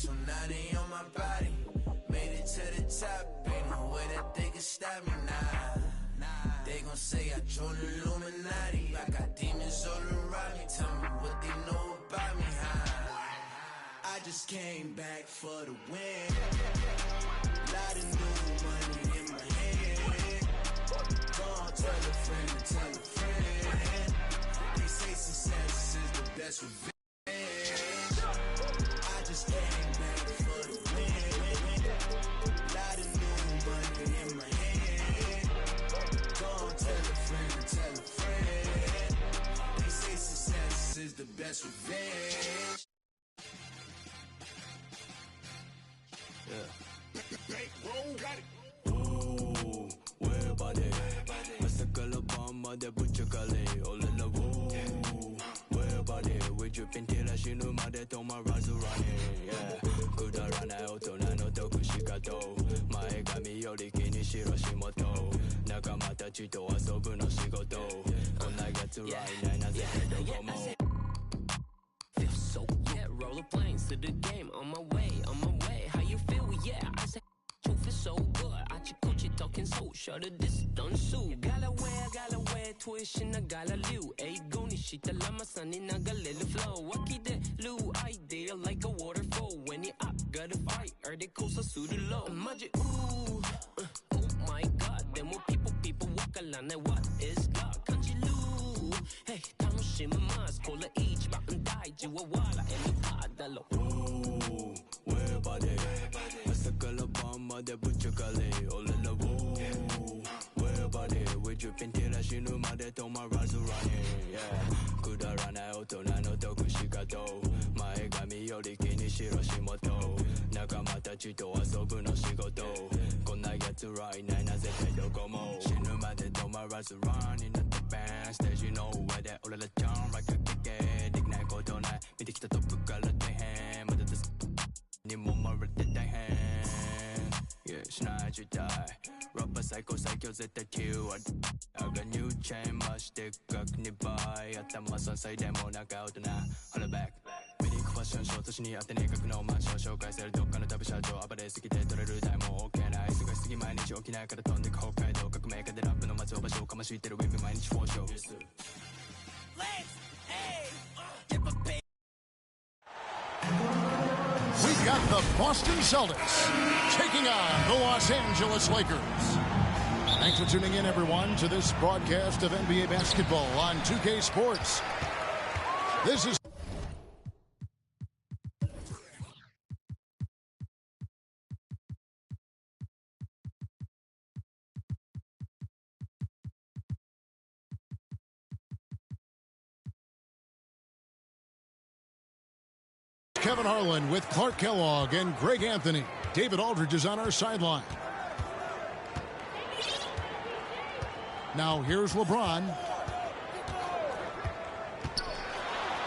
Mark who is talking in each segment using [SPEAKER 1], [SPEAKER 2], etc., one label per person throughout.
[SPEAKER 1] so now they on my body. Made it to the top, ain't no way that they can stop me now. They gon' say I joined the Illuminati. I got demons all around me, tell me what they know about me, I just came back for the win. Lot of new money in my hand. Gone tell a friend to tell a friend. They say success is the best revenge. I just came back for the win. Lot of new money in my hand. Gone tell a friend to tell a friend. They say success is the best revenge.
[SPEAKER 2] Ooh, where body? Masakala bomba de buchakale, olala woo. Where body? We dripping till I shinu made to my razu running. Yeah, kudarana otona no tokushikato. Mae gami yori kini shirashimoto. Nakamata chito asobu no shigoto. Konna yatsu right now naze dokomo.
[SPEAKER 3] Feel so yeah, roller planes to the game. On my way. How you feel? Yeah, I said you feel so good. I Coochie talking so shut it this done so. Gala wear tuition, I gala liu. A goni shita lama sunny naga little flow. Waki de lu idea like a waterfall. When you up, gotta fight, or they coast a suit low. Magic ooh, oh my god, then more people walk along. What is God? Kanji lu, hey, tanoshima mas, kola each button die, jiwawala, and the padalo.
[SPEAKER 2] Ooh, where body? Masakala bomba de buchakale, olala woo. Where body? We dripping till I shinu made to my razu running. Yeah, kudarana otona no tokushikato. Mae gami yori kini shirashimoto. Nakamata chito asobu no shigoto. Konna yatsu right now naze dokomo. Shinu made to my razu running at the band stage. You know where that olala jump like a kick. Ignite koto na mite kita topu kara tehen. Mada this ni mo marate tehen. Yeah, shina jutai. Rapper psycho zeta Q. I got new chain, much thick, ni buy. Atama sansai demo naga otona. Holla back. Many questions, short to shini after nigga no man show. Guys, they're dope, gonna double shot. Abade sikite, toreru daimo. Okay, nice. You guys see my niche, okina, got a ton of Hokkaido. Kakumeka, the rap, no matter what show. Come and shoot it with me, my niche for show.
[SPEAKER 3] Let's, hey, give a pay.
[SPEAKER 4] We've got the Boston Celtics taking on the Los Angeles Lakers. Thanks for tuning in, everyone, to this broadcast of NBA basketball on 2K Sports. This is Kevin Harlan with Clark Kellogg and Greg Anthony. David Aldridge is on our sideline. Now here's LeBron.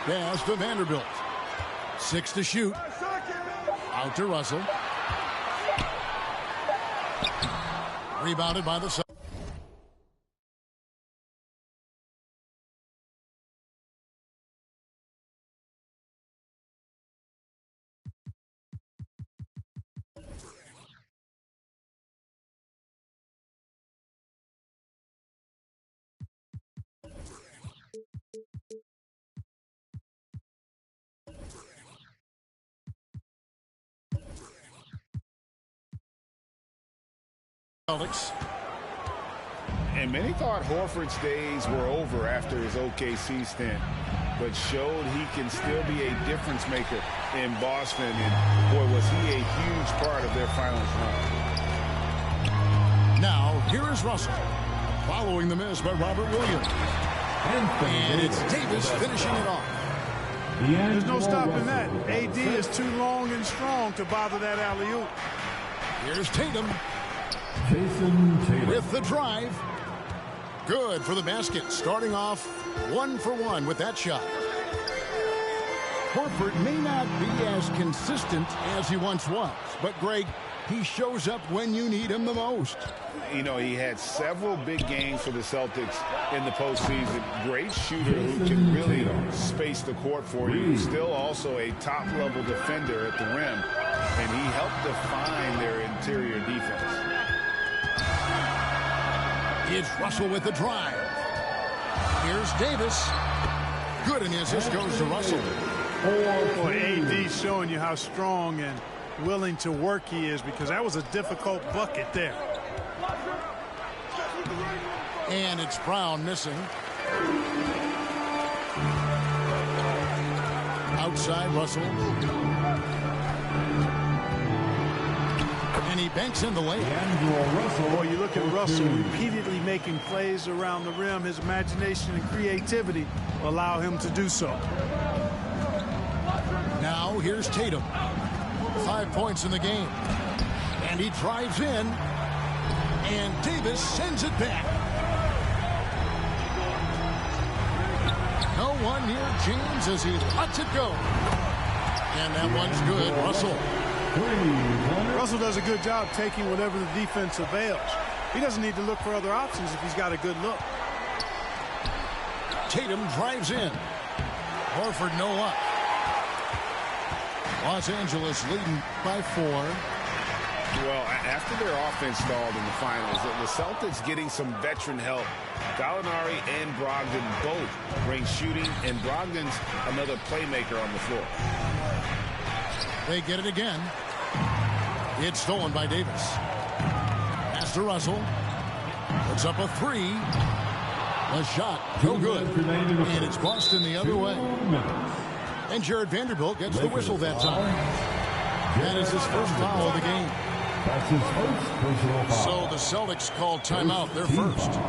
[SPEAKER 4] Pass to Vanderbilt. 6 to shoot. Out to Russell. Rebounded by the Celtics.
[SPEAKER 5] And many thought Horford's days were over after his OKC stint, but showed he can still be a difference maker in Boston. And boy, was he a huge part of their finals run.
[SPEAKER 4] Now, here is Russell, following the miss by Robert Williams. And it's Davis finishing it off.
[SPEAKER 5] There's no stopping that. AD is too long and strong to bother that alley-oop.
[SPEAKER 4] Here's Tatum. With the drive. Good for the basket. Starting off 1 for 1 with that shot. Horford may not be as consistent as he once was, but Greg, he shows up when you need him the most.
[SPEAKER 5] You know, he had several big games for the Celtics in the postseason. Great shooter who can really space the court for you. Still also a top-level defender at the rim, and he helped define their interior defense.
[SPEAKER 4] It's Russell with the drive. Here's Davis. Good, and the assist goes to Russell.
[SPEAKER 6] Boy, AD's showing you how strong and willing to work he is, because that was a difficult bucket there.
[SPEAKER 4] And it's Brown missing. Outside Russell. And he banks in the lane.
[SPEAKER 6] Boy, you look at Russell repeatedly making plays around the rim. His imagination and creativity allow him to do so.
[SPEAKER 4] Now here's Tatum. 5 points in the game. And he drives in. And Davis sends it back. No one near James as he lets it go. And that one's good.
[SPEAKER 6] Russell does a good job taking whatever the defense avails. He doesn't need to look for other options if he's got a good look.
[SPEAKER 4] Tatum drives in. Horford no up. Los Angeles leading by 4.
[SPEAKER 5] Well, after their offense stalled in the finals, the Celtics getting some veteran help. Gallinari and Brogdon both bring shooting, and Brogdon's another playmaker on the floor.
[SPEAKER 4] They get it again. It's stolen by Davis. Pass to Russell. Puts up a 3. A shot, no good. And it's Boston the other way. And Jared Vanderbilt gets the whistle that time. That is his first foul of the game. So the Celtics call timeout. They're first.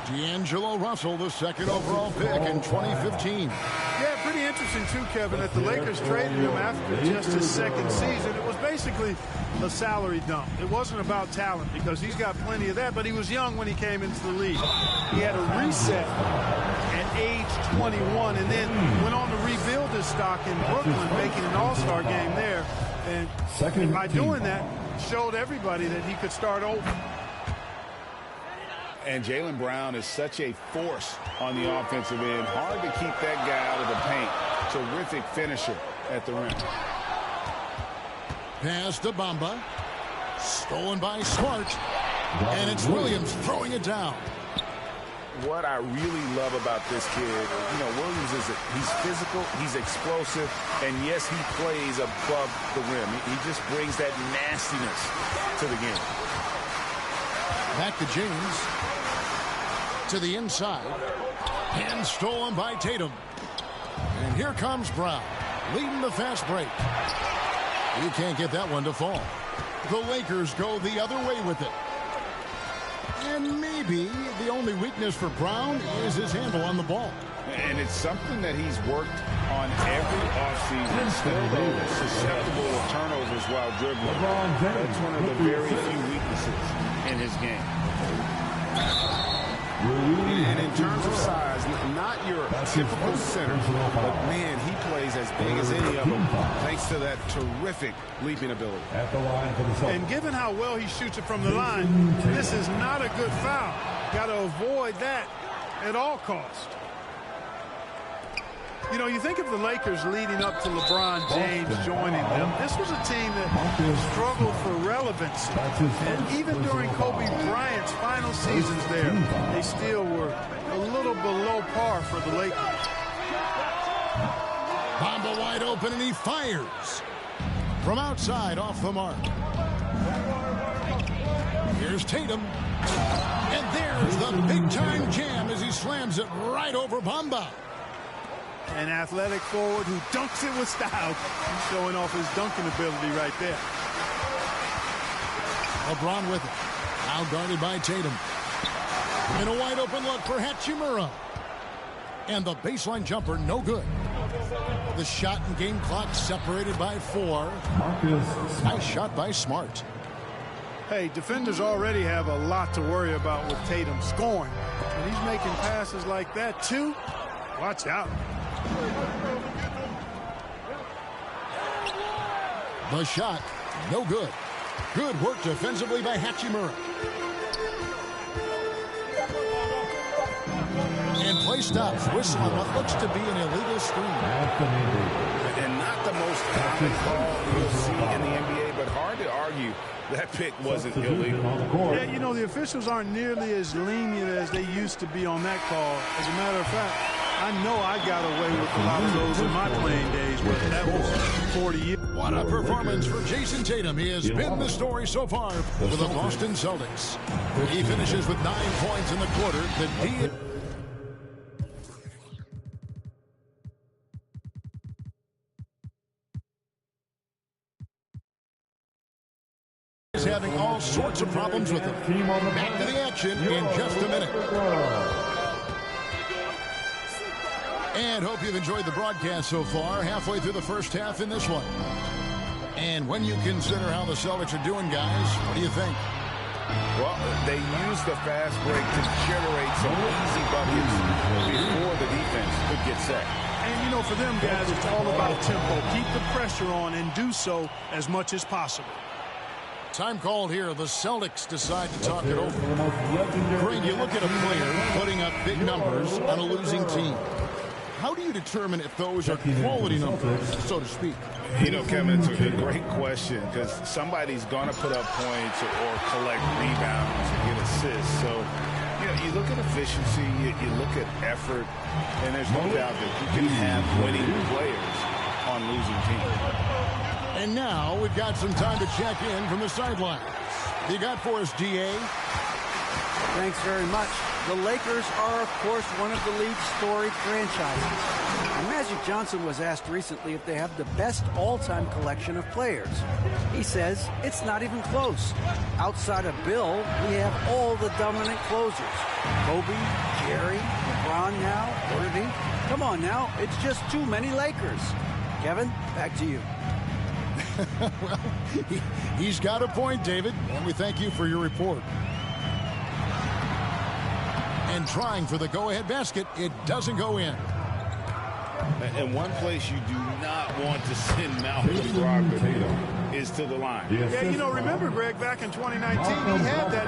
[SPEAKER 4] D'Angelo Russell, the second overall pick in 2015.
[SPEAKER 6] Yeah, pretty interesting too, Kevin, that the Lakers traded him after just his second season. It was basically a salary dump. It wasn't about talent, because he's got plenty of that, but he was young when he came into the league. He had a reset at age 21 and then went on to rebuild his stock in Brooklyn, making an all-star game there. And by doing that, showed everybody that he could start over.
[SPEAKER 5] And Jaylen Brown is such a force on the offensive end. Hard to keep that guy out of the paint. Terrific finisher at the rim.
[SPEAKER 4] Pass to Bamba. Stolen by Smart. And it's Williams throwing it down.
[SPEAKER 5] What I really love about this kid, you know, Williams is he's physical, he's explosive, and yes, he plays above the rim. He just brings that nastiness to the game.
[SPEAKER 4] Back to James. To the inside. And stolen by Tatum. And here comes Brown, leading the fast break. You can't get that one to fall. The Lakers go the other way with it. And maybe the only weakness for Brown is his handle on the ball.
[SPEAKER 5] And it's something that he's worked on every offseason. Still, though, susceptible to turnovers while dribbling. That's one of the very few weaknesses in his game. And in terms of size, not your typical center, but man, he plays as big as any of them thanks to that terrific leaping ability.
[SPEAKER 6] And given how well he shoots it from the line, this is not a good foul. Got to avoid that at all costs. You know, you think of the Lakers leading up to LeBron James joining them. This was a team that struggled for relevancy. And even during Kobe Bryant's final seasons there, they still were a little below par for the Lakers.
[SPEAKER 4] Bamba wide open, and he fires. From outside, off the mark. Here's Tatum. And there's the big-time jam as he slams it right over Bamba.
[SPEAKER 6] An athletic forward who dunks it with style. He's showing off his dunking ability right there.
[SPEAKER 4] LeBron with it. Now guarded by Tatum. And a wide open look for Hachimura. And the baseline jumper, no good. The shot and game clock separated by 4. Nice shot by Smart.
[SPEAKER 6] Hey, defenders already have a lot to worry about with Tatum scoring. And he's making passes like that, too. Watch out.
[SPEAKER 4] The shot, no good. Good work defensively by Hachimura. And play stops. Whistle on what looks to be an illegal screen.
[SPEAKER 5] And not the most common call you'll see in the NBA, but hard to argue that pick wasn't illegal.
[SPEAKER 6] Yeah, you know, the officials aren't nearly as lenient as they used to be on that call. As a matter of fact, I know I got away with a lot of those in my playing days, but that was 40 years.
[SPEAKER 4] What a performance for Jason Tatum. He has been the story so far for the Boston Celtics. He finishes with 9 points in the quarter. The D is having all sorts of problems with him. Back to the action in just a minute. And hope you've enjoyed the broadcast so far. Halfway through the first half in this one. And when you consider how the Celtics are doing, guys, what do you think?
[SPEAKER 5] Well, they used the fast break to generate some easy buckets before the defense could get set.
[SPEAKER 6] And, you know, for them guys, it's all about tempo. Keep the pressure on and do so as much as possible.
[SPEAKER 4] Time called here. The Celtics decide to talk it over. Greg, you look at a player putting up big numbers on a losing team. How do you determine if those are quality numbers, so to speak?
[SPEAKER 5] You know, Kevin, it's a great question because somebody's going to put up points or collect rebounds or get assists. So, you know, you look at efficiency, you look at effort, and there's no doubt that you can have winning players on losing teams.
[SPEAKER 4] And now we've got some time to check in from the sidelines. You got for us, DA?
[SPEAKER 7] Thanks very much. The Lakers are, of course, one of the league's storied franchises. And Magic Johnson was asked recently if they have the best all-time collection of players. He says it's not even close. Outside of Bill, we have all the dominant closers. Kobe, Jerry, LeBron now, Irving. Come on now, it's just too many Lakers. Kevin, back to you.
[SPEAKER 4] Well, he's got a point, David, and we thank you for your report. And trying for the go-ahead basket, it doesn't go in.
[SPEAKER 5] And one place you do not want to send Malcolm Brogdon is to the line.
[SPEAKER 6] Yeah, you know, remember, Greg, back in 2019, he had that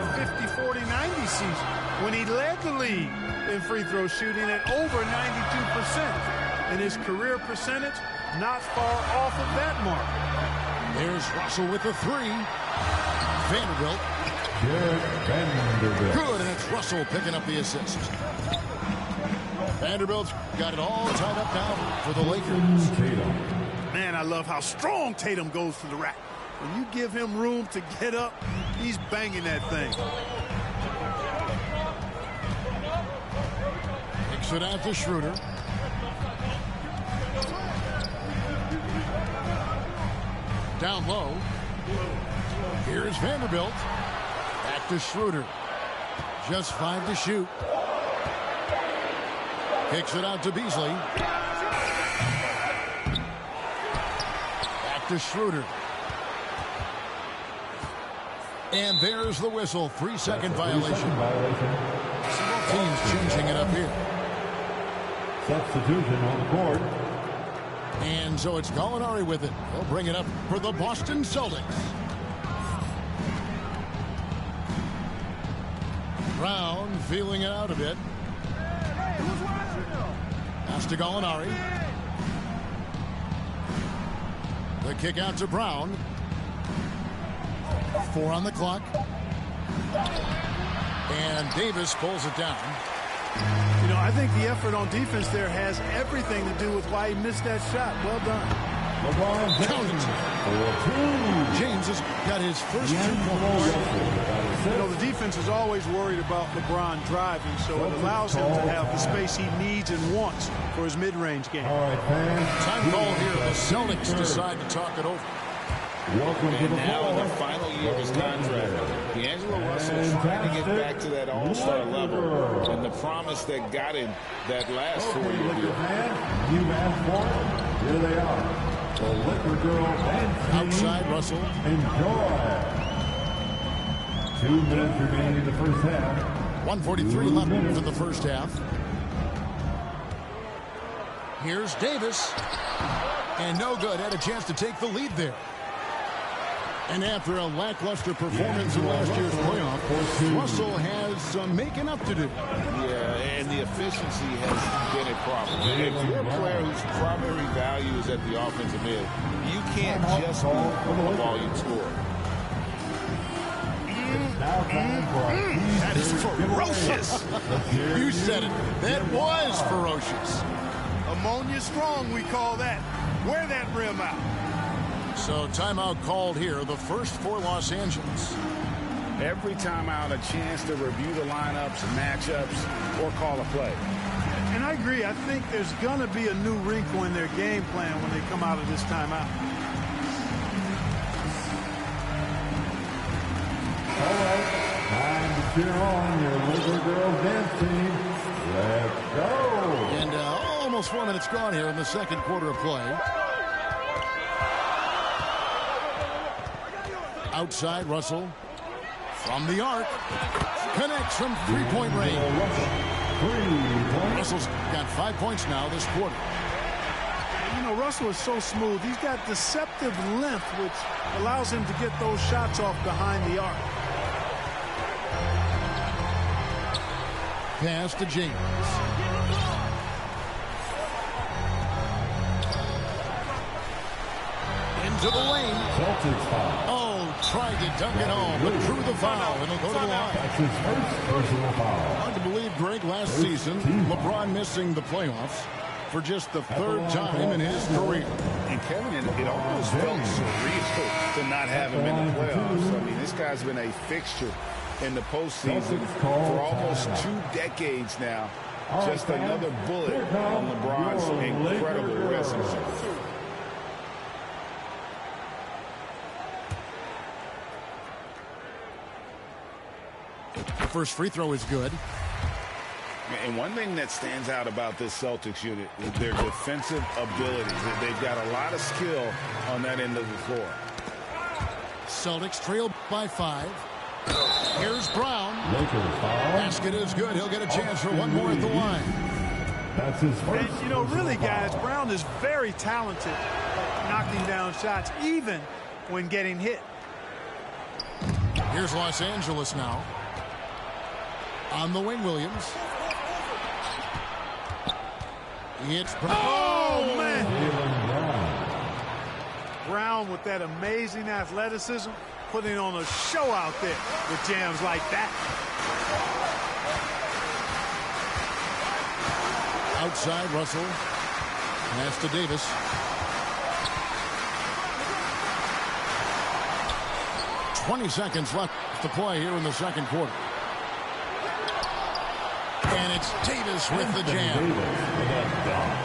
[SPEAKER 6] 50-40-90 season when he led the league in free throw shooting at over 92%. And his career percentage not far off of that mark.
[SPEAKER 4] There's Russell with the three. Vanderbilt. Good, and it's Russell picking up the assist. Vanderbilt's got it all tied up now for the Lakers.
[SPEAKER 6] Man, I love how strong Tatum goes to the rack. When you give him room to get up, he's banging that thing.
[SPEAKER 4] Kicks it out to Schroeder. Down low. Here's Vanderbilt. Back to Schroeder. Just 5 to shoot. Kicks it out to Beasley. Back to Schroeder. And there's the whistle. 3-second violation. Teams changing it up here.
[SPEAKER 8] Substitution on the court.
[SPEAKER 4] And so it's Gallinari with it. He'll bring it up for the Boston Celtics. Brown feeling it out a bit. Pass to Gallinari. The kick out to Brown. 4 on the clock. And Davis pulls it down.
[SPEAKER 6] You know, I think the effort on defense there has everything to do with why he missed that shot. Well done.
[SPEAKER 4] James has got his first 2 points.
[SPEAKER 6] You know, the defense is always worried about LeBron driving, so it allows him to have the space he needs and wants for his mid-range game.
[SPEAKER 8] All right, fans.
[SPEAKER 4] Time call here. The Celtics decide to talk it over.
[SPEAKER 8] Welcome to the
[SPEAKER 5] now in the final year of his contract, D'Angelo Russell is trying to get back to that all-star level and the promise that got him that last 4 years.
[SPEAKER 8] You've asked for it. Here they are. The Liquor Girl and
[SPEAKER 4] Outside Russell.
[SPEAKER 8] Enjoy. 2 minutes remaining in the first half.
[SPEAKER 4] 1:43 left for the first half. Here's Davis. And no good. Had a chance to take the lead there. And after a lackluster performance in last year's playoff, Russell has some making up to do.
[SPEAKER 5] Yeah, and the efficiency has been a problem. If you're a player whose primary value is at the offensive end, you can't just be a volume scorer.
[SPEAKER 6] That is ferocious.
[SPEAKER 4] You said it. That was ferocious.
[SPEAKER 6] Ammonia strong, we call that. Wear that rim out.
[SPEAKER 4] So timeout called here, the first for Los Angeles.
[SPEAKER 5] Every timeout, a chance to review the lineups, matchups, or call a play.
[SPEAKER 6] And I agree. I think there's going to be a new wrinkle in their game plan when they come out of this timeout.
[SPEAKER 8] All right, time to cheer on your Laker girls dance team. Let's go.
[SPEAKER 4] And almost 4 minutes gone here in the second quarter of play. Outside, Russell from the arc. Connects from three-point range. Russell's got 5 points now this quarter.
[SPEAKER 6] You know, Russell is so smooth. He's got deceptive length, which allows him to get those shots off behind the arc.
[SPEAKER 4] Pass to James. Into the lane.
[SPEAKER 8] Celtics foul.
[SPEAKER 4] Oh, tried to dunk it home, but drew the foul, and he'll go to the line.
[SPEAKER 8] That's his first personal foul.
[SPEAKER 4] Hard to believe, Greg, last season, LeBron missing the playoffs for just the third time in his career.
[SPEAKER 5] And Kevin, it almost felt surreal to not have him in the playoffs. I mean, this guy's been a fixture in the postseason for almost 2 decades now. Just another bullet on LeBron's incredible resume.
[SPEAKER 4] First free throw is good.
[SPEAKER 5] And one thing that stands out about this Celtics unit is their defensive abilities. They've got a lot of skill on that end of the floor.
[SPEAKER 4] Celtics trail by 5. Here's Brown. Basket is good. He'll get a chance for one more at the line.
[SPEAKER 8] That's his first.
[SPEAKER 6] And, you know, really, guys, Brown is very talented at knocking down shots, even when getting hit.
[SPEAKER 4] Here's Los Angeles now. On the wing, Williams. It's Brown.
[SPEAKER 6] Oh, man. Brown with that amazing athleticism, putting on a show out there with jams like that.
[SPEAKER 4] Outside, Russell. Pass to Davis. "20 seconds left to play here in the second quarter. And it's Davis with the jam.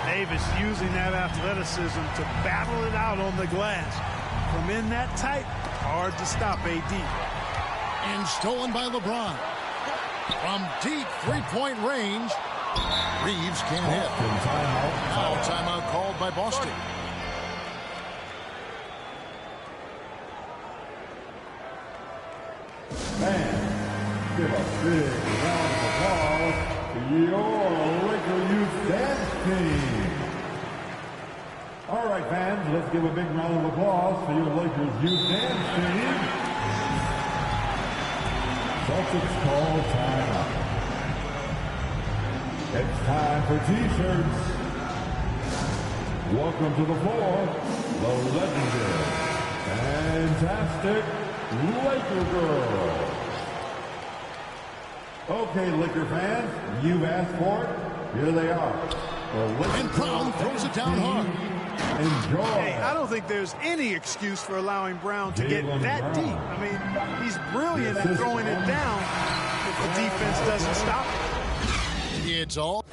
[SPEAKER 6] Davis using that athleticism to battle it out on the glass. From in that tight, hard to stop AD.
[SPEAKER 4] And stolen by LeBron. From deep three-point range, Reeves can't hit. Now timeout called by Boston.
[SPEAKER 8] Man, give a big round of applause to your Laker Youth Dance Team. All right, fans, let's give a big round of applause for your Lakers Youth Dance Team. Celtics call timeout. It's time for T-shirts. Welcome to the floor, the legendary, fantastic Laker Girls. Okay, Laker fans, you've asked for it. Here they are.
[SPEAKER 4] And Brown throws it down hard.
[SPEAKER 8] Enjoy.
[SPEAKER 6] Hey, I don't think there's any excuse for allowing Brown to get that deep. I mean, he's brilliant at throwing it down if the defense doesn't stop it.
[SPEAKER 4] It's all.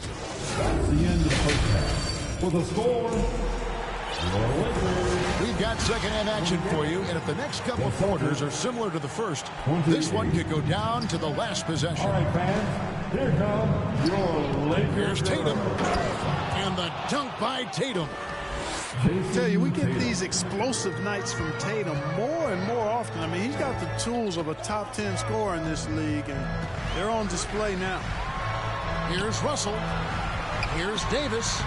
[SPEAKER 8] That's the end of the first half. With a score, the Lakers.
[SPEAKER 4] We've got second half action for you, and if the next couple of quarters are similar to the first, this one could go down to the last possession.
[SPEAKER 8] All right, fans, here come your Lakers.
[SPEAKER 4] Here's Tatum. And the dunk by Tatum.
[SPEAKER 6] I tell you, we get these explosive nights from Tatum more and more often. I mean, he's got the tools of a top 10 scorer in this league, and they're on display now.
[SPEAKER 4] Here's Russell. Here's Davis.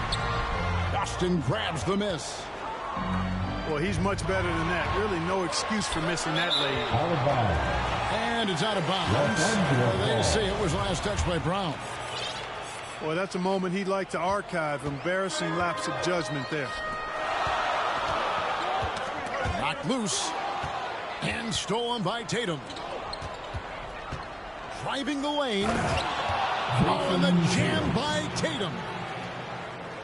[SPEAKER 4] Boston grabs the miss.
[SPEAKER 6] Well, he's much better than that. Really no excuse for missing that lane.
[SPEAKER 8] Out of bounds.
[SPEAKER 4] And it's out of bounds. They say it was last touched by Brown.
[SPEAKER 6] Well, that's a moment he'd like to archive. Embarrassing lapse of judgment there.
[SPEAKER 4] Knocked loose. And stolen by Tatum. Driving the lane. Oh, and the jam by Tatum.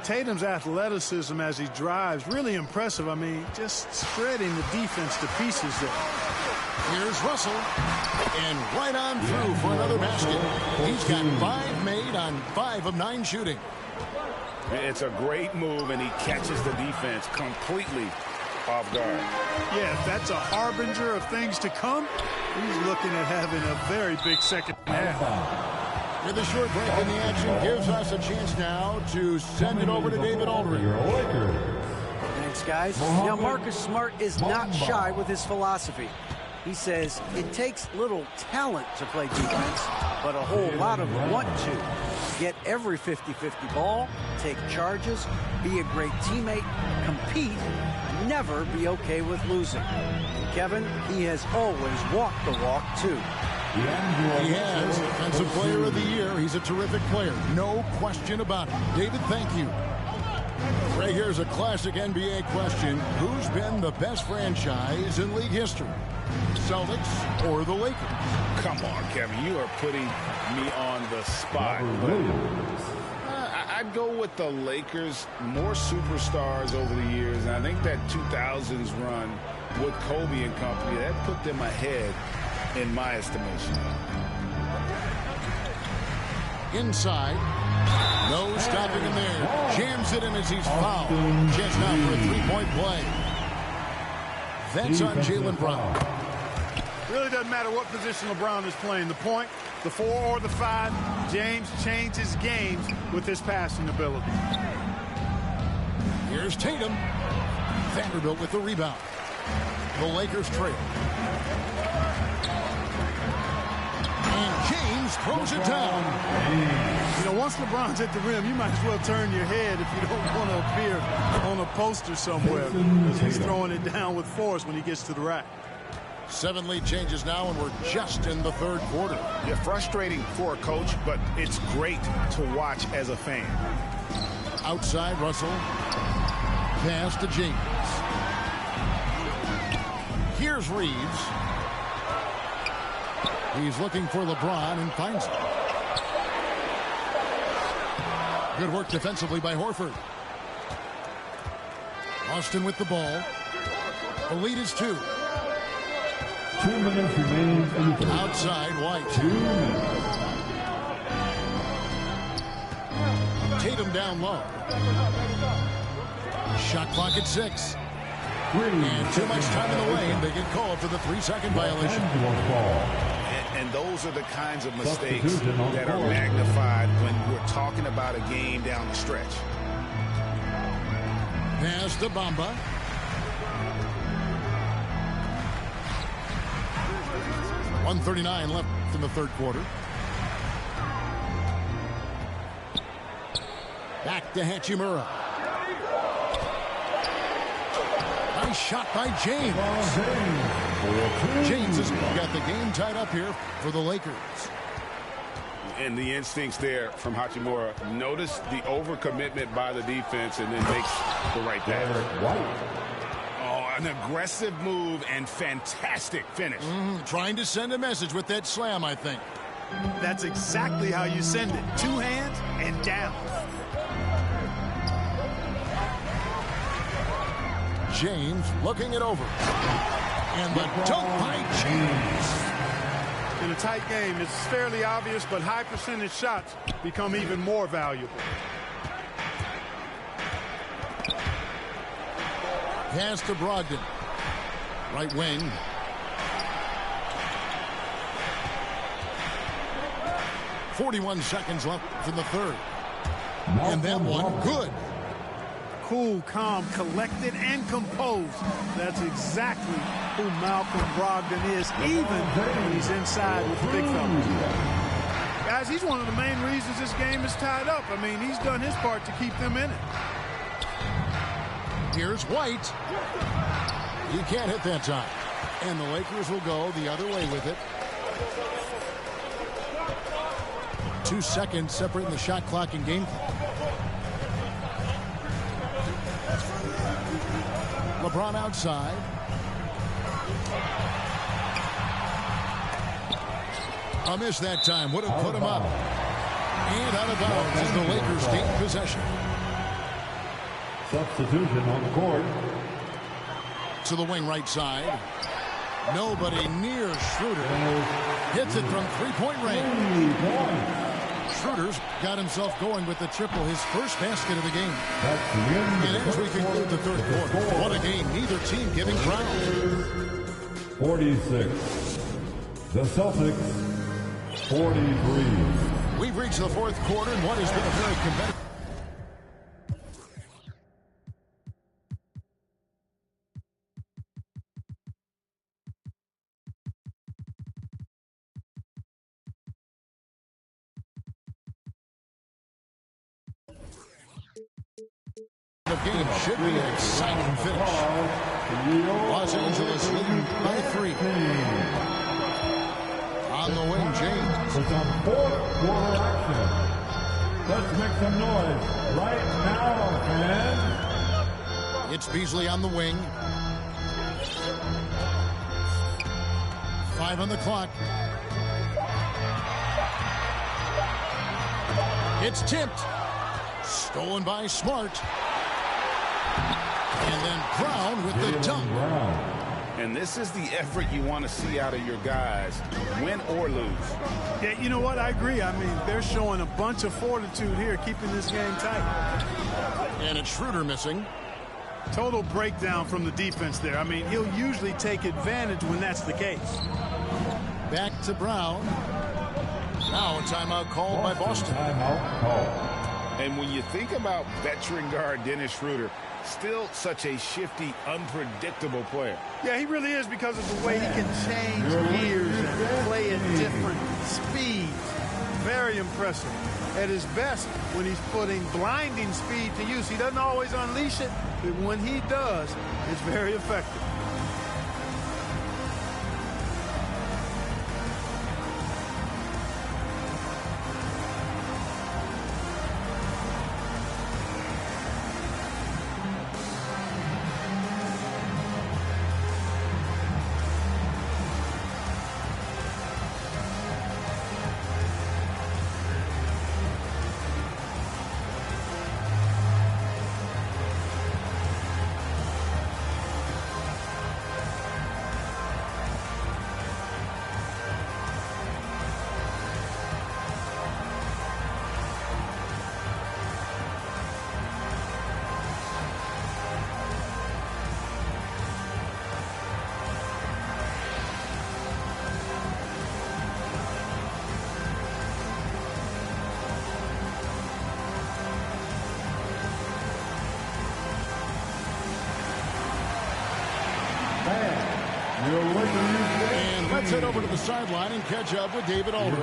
[SPEAKER 6] Tatum's athleticism as he drives, really impressive. I mean, just spreading the defense to pieces there.
[SPEAKER 4] Here's Russell. And right on through for another basket. He's got 5 made on 5 of 9 shooting.
[SPEAKER 5] It's a great move, and he catches the defense completely off guard.
[SPEAKER 6] Yeah, if that's a harbinger of things to come, he's looking at having a very big second half.
[SPEAKER 4] With a short break in the action, gives us a chance now to send it over to David Aldridge.
[SPEAKER 7] Thanks, guys. Now, Marcus Smart is not shy with his philosophy. He says it takes little talent to play defense, but a whole lot of want to. Get every 50-50 ball, take charges, be a great teammate, compete, never be okay with losing. And Kevin, he has always walked the walk, too.
[SPEAKER 4] He has Defensive Player of the Year. He's a terrific player. No question about it. David, thank you. Right here's a classic NBA question. Who's been the best franchise in league history? Celtics or the Lakers?
[SPEAKER 5] Come on, Kevin. You are putting me on the spot. I'd go with the Lakers. More superstars over the years. And I think that 2000s run with Kobe and company, that put them ahead in my estimation.
[SPEAKER 4] Inside. No stopping him there. Jams it in as he's fouled. Chance now for a three-point play. That's on Jaylen Brown.
[SPEAKER 6] Really doesn't matter what position LeBron is playing. The point, the 4 or the 5, James changes games with his passing ability.
[SPEAKER 4] Here's Tatum. Vanderbilt with the rebound. The Lakers trail. And James throws it down.
[SPEAKER 6] You know, once LeBron's at the rim, you might as well turn your head if you don't want to appear on a poster somewhere, because he's throwing it down with force when he gets to the rack.
[SPEAKER 4] 7 lead changes now, and we're just in the third quarter.
[SPEAKER 5] Yeah, frustrating for a coach, but it's great to watch as a fan.
[SPEAKER 4] Outside, Russell. Pass to James. Here's Reeves. He's looking for LeBron and finds him. Good work defensively by Horford. Austin with the ball. The lead is 2.
[SPEAKER 8] 2 minutes remaining in the third.
[SPEAKER 4] Outside, White.
[SPEAKER 8] 2 minutes.
[SPEAKER 4] Tatum down low. Shot clock at 6. And too much time in the lane. They get called for the 3-second violation.
[SPEAKER 5] And those are the kinds of mistakes that are magnified when we're talking about a game down the stretch.
[SPEAKER 4] Pass to Bamba. .139 left in the third quarter. Back to Hachimura. Nice shot by James. James has got the game tied up here for the Lakers.
[SPEAKER 5] And the instincts there from Hachimura. Notice the overcommitment by the defense and then makes the right pass. Oh, an aggressive move and fantastic finish.
[SPEAKER 4] Trying to send a message with that slam, I think.
[SPEAKER 6] That's exactly how you send it. 2 hands and down.
[SPEAKER 4] James looking it over. And the dunk by James.
[SPEAKER 6] In a tight game, it's fairly obvious, but high percentage shots become even more valuable.
[SPEAKER 4] Pass to Brogdon. Right wing. .41 seconds left in the third. And that one, good.
[SPEAKER 6] Cool, calm, collected, and composed. That's exactly who Malcolm Brogdon is, even when he's inside with the big fellas. Guys, he's one of the main reasons this game is tied up. I mean, he's done his part to keep them in it.
[SPEAKER 4] Here's White. He can't hit that time. And the Lakers will go the other way with it. 2 seconds separating the shot clock and game clock. LeBron outside. A miss that time. Would have put him up. And out of bounds as the Lakers gain possession.
[SPEAKER 8] Substitution on the court.
[SPEAKER 4] To the wing right side. Nobody near Schroeder. Hits it from three-point range. Schroeder's got himself going with the triple, his first basket of the game. And as we conclude the third quarter, what a game. Neither team giving ground.
[SPEAKER 8] 46. The Celtics, 43.
[SPEAKER 4] We've reached the fourth quarter in what has been a very competitive. The game should be an exciting finish. Los Angeles leading by 3. On the wing, James.
[SPEAKER 8] For some fourth quarter action. Let's make some noise right now, fans.
[SPEAKER 4] It's Beasley on the wing. 5 on the clock. It's tipped. Stolen by Smart. And then Brown with the dunk.
[SPEAKER 5] And this is the effort you want to see out of your guys, win or lose.
[SPEAKER 6] Yeah, you know what? I agree. I mean, they're showing a bunch of fortitude here, keeping this game tight.
[SPEAKER 4] And it's Schroeder missing.
[SPEAKER 6] Total breakdown from the defense there. I mean, he'll usually take advantage when that's the case.
[SPEAKER 4] Back to Brown. Now a timeout called by Boston.
[SPEAKER 8] Timeout call.
[SPEAKER 5] And when you think about veteran guard Dennis Schroeder, still such a shifty, unpredictable player.
[SPEAKER 6] Yeah, he really is because of the way he can change gears and play at different speeds. Very impressive. At his best when he's putting blinding speed to use. He doesn't always unleash it, but when he does, it's very effective.
[SPEAKER 4] And let's head over to the sideline and catch up with David Aldridge.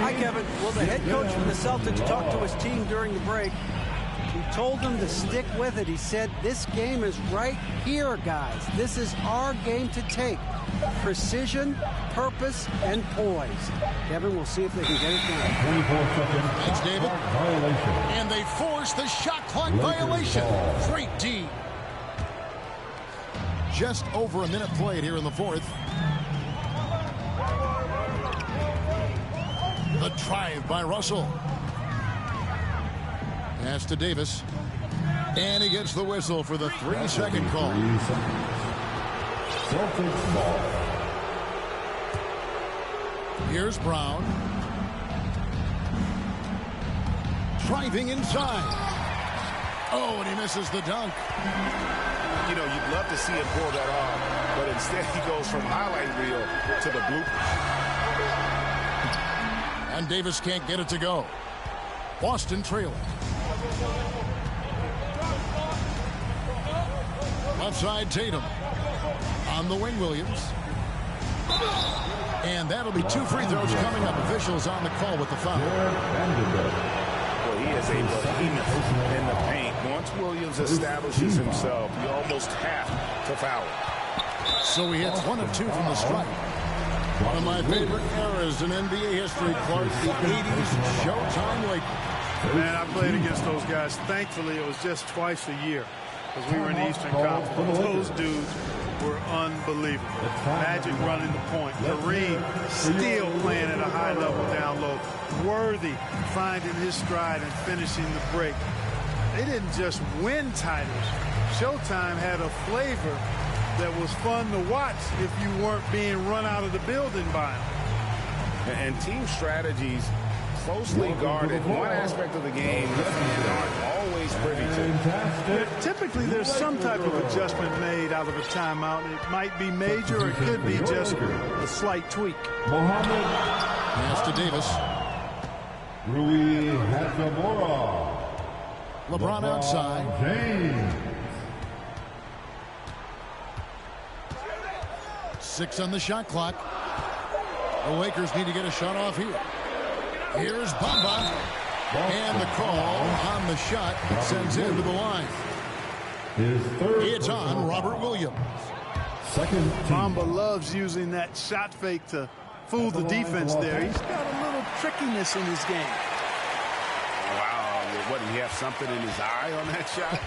[SPEAKER 7] Hi, Kevin. Well, the head coach for the Celtics talked to his team during the break. He told them to stick with it. He said, this game is right here, guys. This is our game to take. Precision, purpose, and poise. Kevin, we'll see if they can get it done.
[SPEAKER 8] 24 seconds.
[SPEAKER 4] Thanks, David.
[SPEAKER 8] Violation.
[SPEAKER 4] And they force the shot clock violation. Great D. Just over a minute played here in the fourth. The drive by Russell. Pass to Davis. And he gets the whistle for the 3-second call.
[SPEAKER 8] Celtics ball.
[SPEAKER 4] Here's Brown. Driving inside. Oh, and he misses the dunk.
[SPEAKER 5] You know, you'd love to see him pull that off, but instead he goes from highlight reel to the blooper.
[SPEAKER 4] And Davis can't get it to go. Boston trailing. Left side Tatum. On the wing, Williams. And that'll be 2 free throws coming up. Officials on the call with the foul.
[SPEAKER 5] Well, he is a behemoth in the paint. Once Williams establishes himself, you almost have to foul him.
[SPEAKER 4] So he hits 1 of 2 from the stripe. One of my favorite eras in NBA history, Clark, the 80s Showtime Lakers.
[SPEAKER 6] Man, I played against those guys. Thankfully, it was just twice a year because we were in the Eastern Conference. Those dudes were unbelievable. Magic running the point. Kareem still playing at a high level down low. Worthy finding his stride and finishing the break. They didn't just win titles. Showtime had a flavor that was fun to watch if you weren't being run out of the building by them.
[SPEAKER 5] And team strategies closely guarded. One aspect of the game the fans aren't always privy to.
[SPEAKER 6] Typically, there's some type of adjustment made out of a timeout. It might be major or it could be just a slight tweak.
[SPEAKER 4] Pass to Davis.
[SPEAKER 8] Rui Hachimura.
[SPEAKER 4] LeBron outside.
[SPEAKER 8] James.
[SPEAKER 4] 6 on the shot clock. The Lakers need to get a shot off here. Here's Bamba. And the call on the shot that sends him to the line. It's on Robert Williams.
[SPEAKER 8] Second team.
[SPEAKER 6] Bamba loves using that shot fake to fool the defense there. He's got a little trickiness in his game.
[SPEAKER 5] Wow, what, did he have something in his eye on that shot?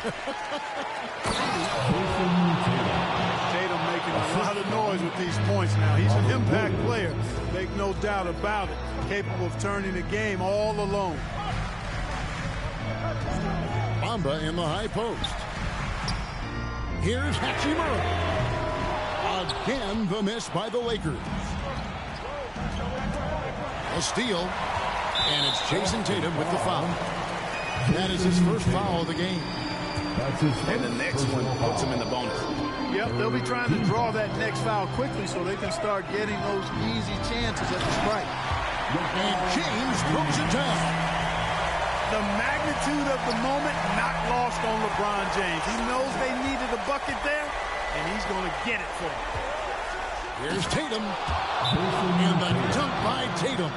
[SPEAKER 6] Tatum making a lot of noise with these points now. He's an impact player, make no doubt about it. Capable of turning the game all alone.
[SPEAKER 4] Bamba in the high post. Here's Hachimura. Again, the miss by the Lakers. A steal. And it's Jason Tatum with the foul. That is his first foul of the game.
[SPEAKER 5] And the next one puts him in the bonus.
[SPEAKER 6] Yep, they'll be trying to draw that next foul quickly so they can start getting those easy chances at the strike.
[SPEAKER 4] And James throws it down.
[SPEAKER 6] The magnitude of the moment not lost on LeBron James. He knows they needed a bucket there, and he's going to get it for them.
[SPEAKER 4] Here's Tatum. And the dunk by Tatum.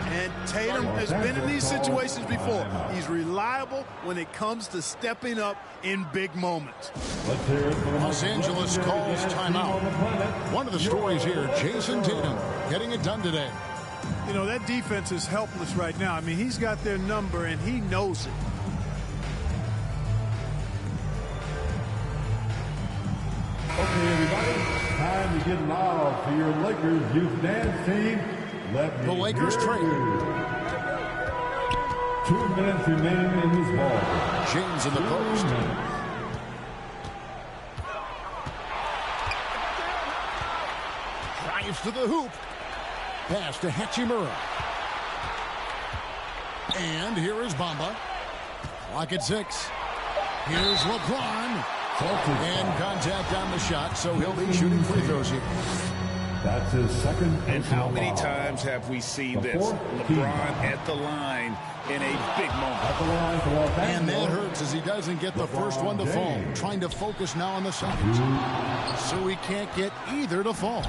[SPEAKER 6] And Tatum has been in these situations before. He's reliable when it comes to stepping up in big moments.
[SPEAKER 4] Los Angeles calls timeout. One of the stories here, Jason Tatum getting it done today.
[SPEAKER 6] You know, that defense is helpless right now. I mean, he's got their number, and he knows it.
[SPEAKER 8] Okay, everybody, time to get loud for your Lakers youth dance team.
[SPEAKER 4] The Lakers trade.
[SPEAKER 8] 2 minutes remaining in this ball.
[SPEAKER 4] James in the post. Drives to the hoop. Pass to Hachimura. And here is Bamba. Clock at 6. Here's LeBron. And contact on the shot, so he'll be shooting free throws here.
[SPEAKER 8] That's his second.
[SPEAKER 5] And how many times have we seen this? LeBron at the line in a big moment.
[SPEAKER 4] And that hurts as he doesn't get the first one to fall. Trying to focus now on the second. So he can't get either to fall.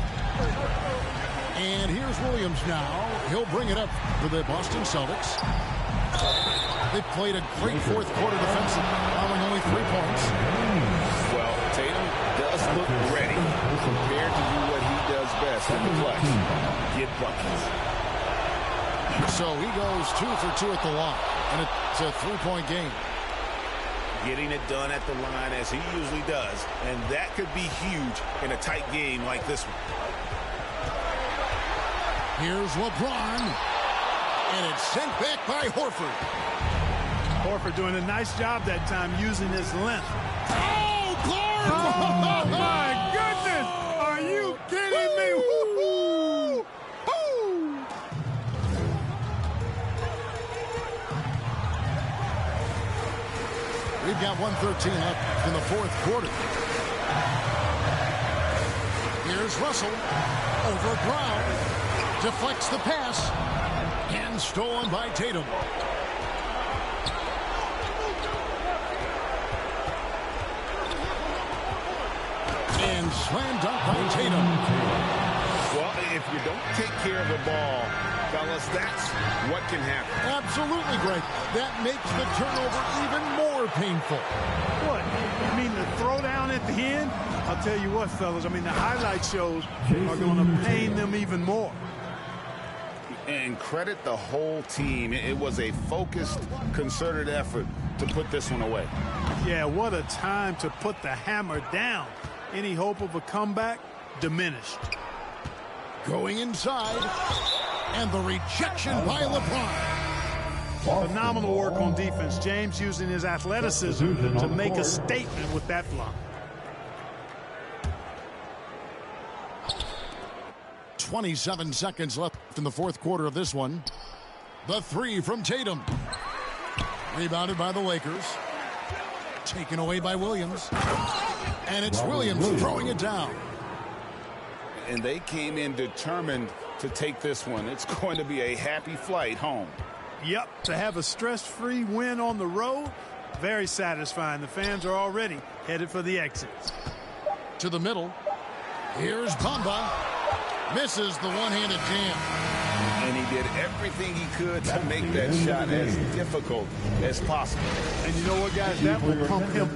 [SPEAKER 4] And here's Williams now. He'll bring it up for the Boston Celtics. They've played a great fourth quarter defensive, allowing only 3 points.
[SPEAKER 5] Well, Tatum does look ready, prepared to do what he does best in the clutch. Get buckets.
[SPEAKER 4] So he goes 2 for 2 at the line, and it's a 3-point game.
[SPEAKER 5] Getting it done at the line as he usually does, and that could be huge in a tight game like this one.
[SPEAKER 4] Here's LeBron, and it's sent back by Horford.
[SPEAKER 6] Horford doing a nice job that time using his length.
[SPEAKER 4] Oh, Clark!
[SPEAKER 6] Oh, my goodness! Are you kidding me? Woo-hoo! Woo!
[SPEAKER 4] We've got 1:13 left in the fourth quarter. Here's Russell over Brown. Deflects the pass. And stolen by Tatum. And slam dunk by Tatum.
[SPEAKER 5] Well, if you don't take care of the ball, fellas, that's what can happen.
[SPEAKER 4] Absolutely, Greg. That makes the turnover even more painful.
[SPEAKER 6] What? You mean the throwdown at the end? I'll tell you what, fellas. I mean, the highlight shows are going to pain them even more.
[SPEAKER 5] And credit the whole team. It was a focused, concerted effort to put this one away.
[SPEAKER 6] Yeah, what a time to put the hammer down. Any hope of a comeback diminished.
[SPEAKER 4] Going inside, and the rejection by LeBron.
[SPEAKER 6] Phenomenal work on defense. James using his athleticism to make a statement with that block.
[SPEAKER 4] 27 seconds left in the fourth quarter of this one. The three from Tatum. Rebounded by the Lakers. Taken away by Williams. And it's Williams throwing it down.
[SPEAKER 5] And they came in determined to take this one. It's going to be a happy flight home.
[SPEAKER 6] Yep, to have a stress-free win on the road, very satisfying. The fans are already headed for the exits.
[SPEAKER 4] To the middle. Here's Bamba. Misses the one-handed jam.
[SPEAKER 5] And he did everything he could to make that shot as difficult as possible.
[SPEAKER 6] And you know what, guys? That will pump him.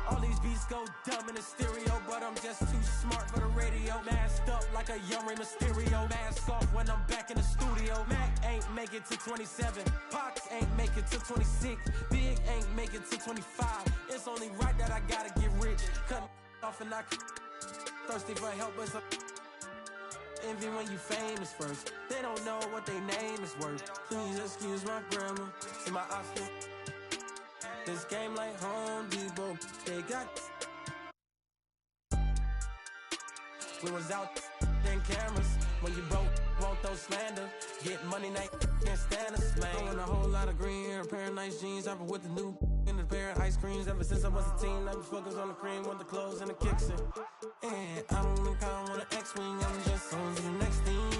[SPEAKER 9] All these beats go dumb in the stereo, but I'm just too smart for the radio. Masked up like a young Rey Mysterio. Mask off when I'm back in the studio. Mac ain't make it to 27. Pox ain't make it to 26. Big ain't make it to 25. It's only right that I gotta get rich. Cut off and I thirsty for help, but envy when you famous first. They don't know what their name is worth. Please excuse my grammar. See my option. This game like Home Depot. They got. We was out then cameras. When you broke, won't throw slander. Get money, night, can't stand a slang. Throwing a whole lot of green hair, a pair of nice jeans. I've been with the new and a pair of ice creams. Ever since I was a teen, I've been focused on the cream, want the clothes and the kicks in. And I don't think I want an X-Wing, I'm just on to the next thing.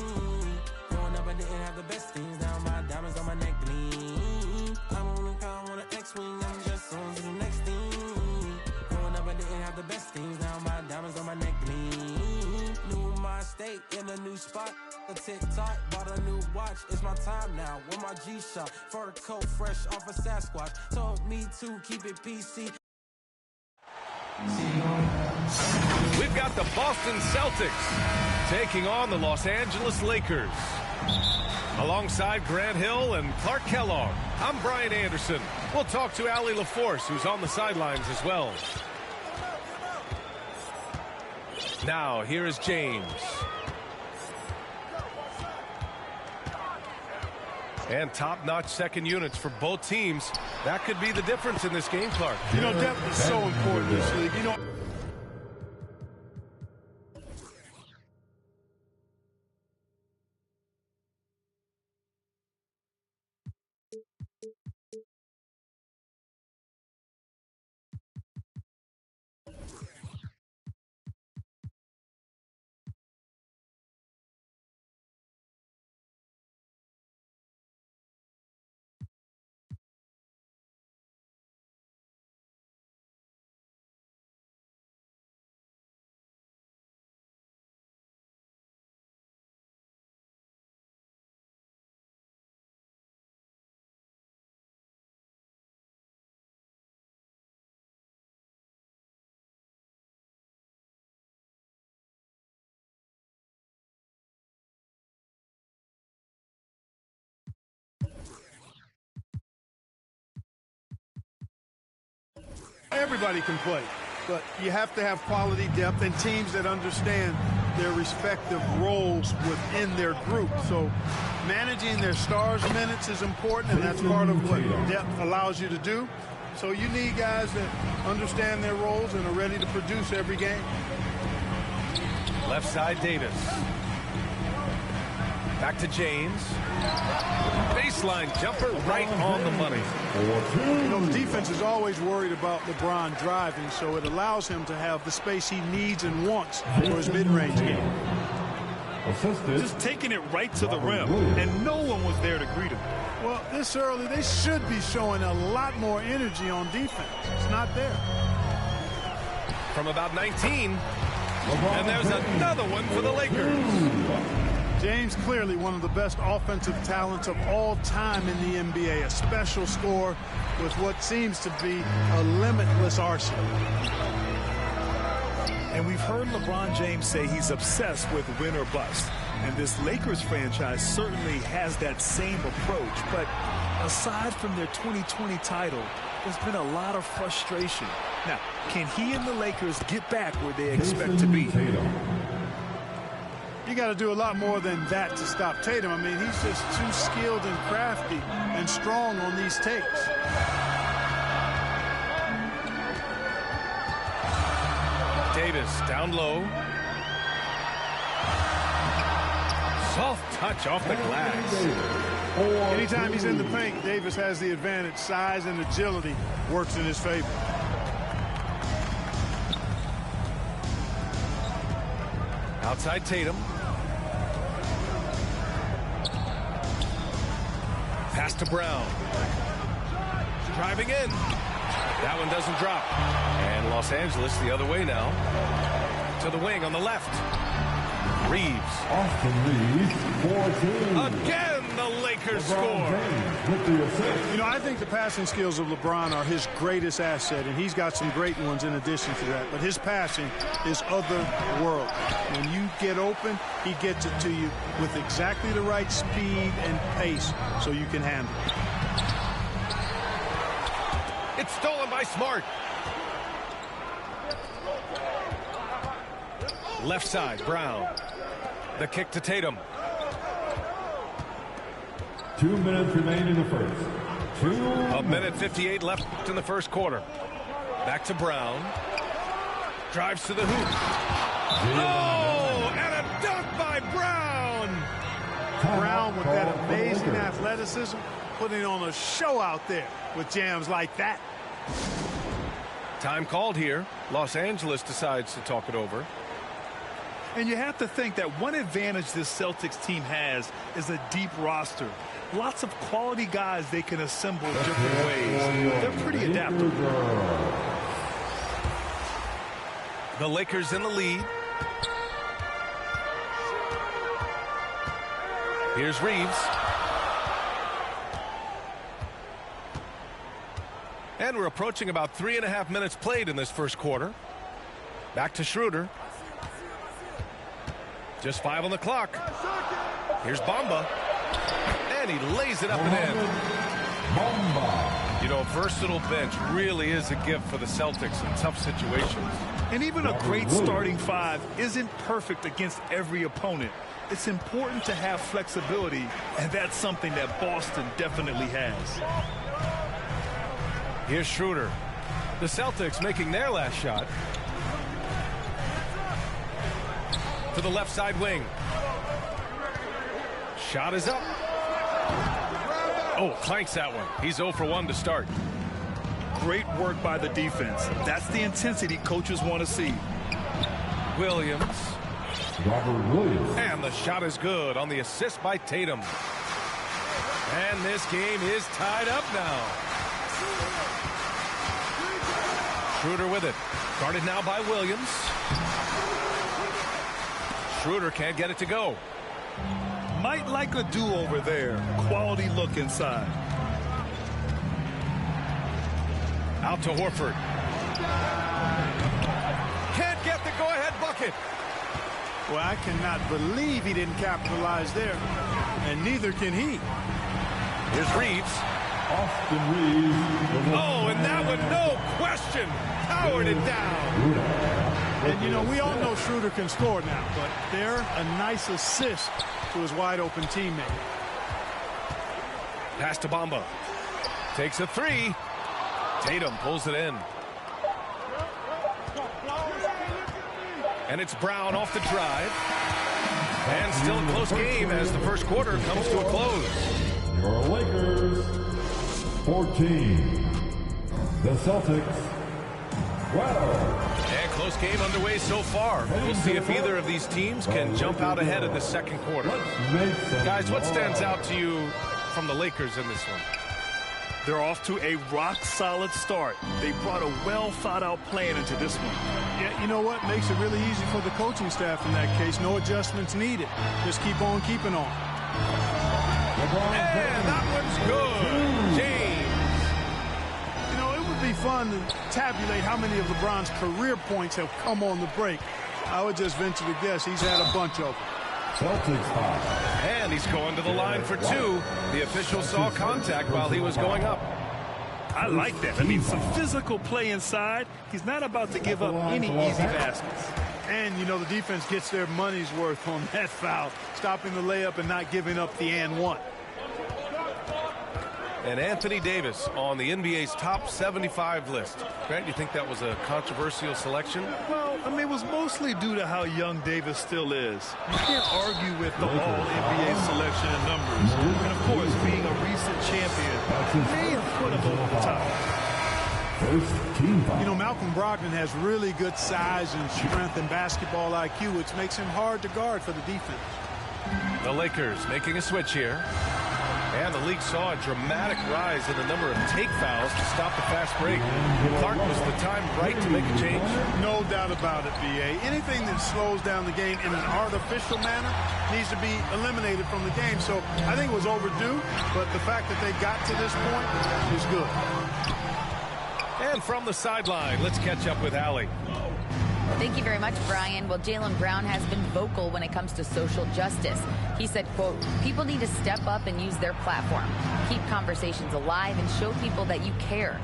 [SPEAKER 9] Growing up, I didn't have the best things. Now my diamonds on my neck gleam. I don't think I want an X-Wing, I'm just on to the next thing. Growing up, I didn't have the best things. Now my diamonds on my neck gleam. New my state in a new spot. A TikTok, bought a new watch. It's my time now. With my G-Shock, fur coat fresh off a Sasquatch. Told me to keep it PC.
[SPEAKER 10] We've got the Boston Celtics taking on the Los Angeles Lakers. Alongside Grant Hill and Clark Kellogg, I'm Brian Anderson. We'll talk to Allie LaForce, who's on the sidelines as well. Now, here is James. And top-notch second units for both teams. That could be the difference in this game, Clark.
[SPEAKER 6] You know, depth is so important in this league. You know. Everybody can play, but you have to have quality depth and teams that understand their respective roles within their group. So managing their stars' minutes is important, and that's part of what depth allows you to do. So you need guys that understand their roles and are ready to produce every game.
[SPEAKER 10] Left side, Davis. Back to James. Baseline jumper right on the money.
[SPEAKER 6] You know, the defense is always worried about LeBron driving, so it allows him to have the space he needs and wants for his mid-range game.
[SPEAKER 11] Just taking it right to the rim, and no one was there to greet him.
[SPEAKER 6] Well, this early, they should be showing a lot more energy on defense. It's not there.
[SPEAKER 10] From about 19. And there's another one for the Lakers.
[SPEAKER 6] James clearly one of the best offensive talents of all time in the NBA. A special scorer with what seems to be a limitless arsenal.
[SPEAKER 11] And we've heard LeBron James say he's obsessed with win or bust. And this Lakers franchise certainly has that same approach. But aside from their 2020 title, there's been a lot of frustration. Now, can he and the Lakers get back where they expect to be?
[SPEAKER 6] You got to do a lot more than that to stop Tatum. I mean, he's just too skilled and crafty and strong on these takes.
[SPEAKER 10] Davis down low. Soft touch off the glass.
[SPEAKER 6] Anytime he's in the paint, Davis has the advantage. Size and agility works in his favor.
[SPEAKER 10] Outside Tatum. Pass to Brown. Driving in. That one doesn't drop. And Los Angeles the other way now. To the wing on the left. Reeves.
[SPEAKER 8] Austin Reeves, 14.
[SPEAKER 10] Again, the Lakers score.
[SPEAKER 6] You know, I think the passing skills of LeBron are his greatest asset, and he's got some great ones in addition to that. But his passing is otherworldly. When you get open, he gets it to you with exactly the right speed and pace so you can handle it.
[SPEAKER 10] It's stolen by Smart. Left side, Brown. The kick to Tatum.
[SPEAKER 8] 2 minutes remain in the first.
[SPEAKER 10] A minute 58 left in the first quarter. Back to Brown. Drives to the hoop. Oh, and a dunk by Brown.
[SPEAKER 6] Brown with that amazing athleticism, putting on a show out there with jams like that.
[SPEAKER 10] Time called here. Los Angeles decides to talk it over.
[SPEAKER 11] And you have to think that one advantage this Celtics team has is a deep roster. Lots of quality guys they can assemble different ways. They're pretty adaptable.
[SPEAKER 10] The Lakers in the lead. Here's Reeves. And we're approaching about 3.5 minutes played in this first quarter. Back to Schroeder. Just 5 on the clock. Here's Bamba. And he lays it up and in.
[SPEAKER 8] Bamba.
[SPEAKER 10] You know, a versatile bench really is a gift for the Celtics in tough situations.
[SPEAKER 11] And even a great starting five isn't perfect against every opponent. It's important to have flexibility, and that's something that Boston definitely has.
[SPEAKER 10] Here's Schroeder. The Celtics making their last shot. To the left side wing. Shot is up. Oh, clanks that one. He's 0 for 1 to start.
[SPEAKER 11] Great work by the defense. That's the intensity coaches want to see.
[SPEAKER 10] Williams.
[SPEAKER 8] Robert Williams.
[SPEAKER 10] And the shot is good on the assist by Tatum. And this game is tied up now. Schroeder with it. Guarded now by Williams. Schroeder can't get it to go.
[SPEAKER 11] Might like a do-over there. Quality look inside.
[SPEAKER 10] Out to Horford. Can't get the go-ahead bucket.
[SPEAKER 6] Well, I cannot believe he didn't capitalize there. And neither can he.
[SPEAKER 10] Here's Reeves.
[SPEAKER 8] Austin Reeves.
[SPEAKER 10] Oh, and that one, no question, powered it down.
[SPEAKER 6] And, you know, we all know Schroeder can score now, but they're a nice assist to his wide-open teammate.
[SPEAKER 10] Pass to Bamba. Takes a three. Tatum pulls it in. And it's Brown off the drive. And still a close game as the first quarter comes to a close.
[SPEAKER 8] Your Lakers, 14. The Celtics, 12.
[SPEAKER 10] And close game underway so far. We'll see if either of these teams can jump out ahead in the second quarter. Guys, what stands out to you from the Lakers in this one.
[SPEAKER 11] They're off to a rock-solid start. They brought a well-thought-out plan into this one.
[SPEAKER 6] Yeah, you know what? Makes it really easy for the coaching staff in that case. No adjustments needed. Just keep on keeping on.
[SPEAKER 10] And that one's good. James.
[SPEAKER 6] You know, it would be fun to tabulate how many of LeBron's career points have come on the break. I would just venture to guess he's had a bunch of them.
[SPEAKER 10] And he's going to the line for two. The official saw contact while he was going up.
[SPEAKER 11] I like that. I mean, some physical play inside. He's not about to give up any easy baskets.
[SPEAKER 6] And, you know, the defense gets their money's worth on that foul, stopping the layup and not giving up the and one.
[SPEAKER 10] And Anthony Davis on the NBA's top 75 list. Grant, you think that was a controversial selection?
[SPEAKER 11] Well, I mean, it was mostly due to how young Davis still is. You can't argue with the all-NBA selection and numbers. And, of course, being a recent champion may have put him over the top.
[SPEAKER 6] You know, Malcolm Brogdon has really good size and strength and basketball IQ, which makes him hard to guard for the defense.
[SPEAKER 10] The Lakers making a switch here. And the league saw a dramatic rise in the number of take fouls to stop the fast break. Clark, was the time right to make a change?
[SPEAKER 6] No doubt about it, B.A. Anything that slows down the game in an artificial manner needs to be eliminated from the game. So I think it was overdue, but the fact that they got to this point is good.
[SPEAKER 10] And from the sideline, let's catch up with Allie.
[SPEAKER 12] Thank you very much, Brian. Well, Jaylen Brown has been vocal when it comes to social justice. He said, quote, people need to step up and use their platform. Keep conversations alive and show people that you care.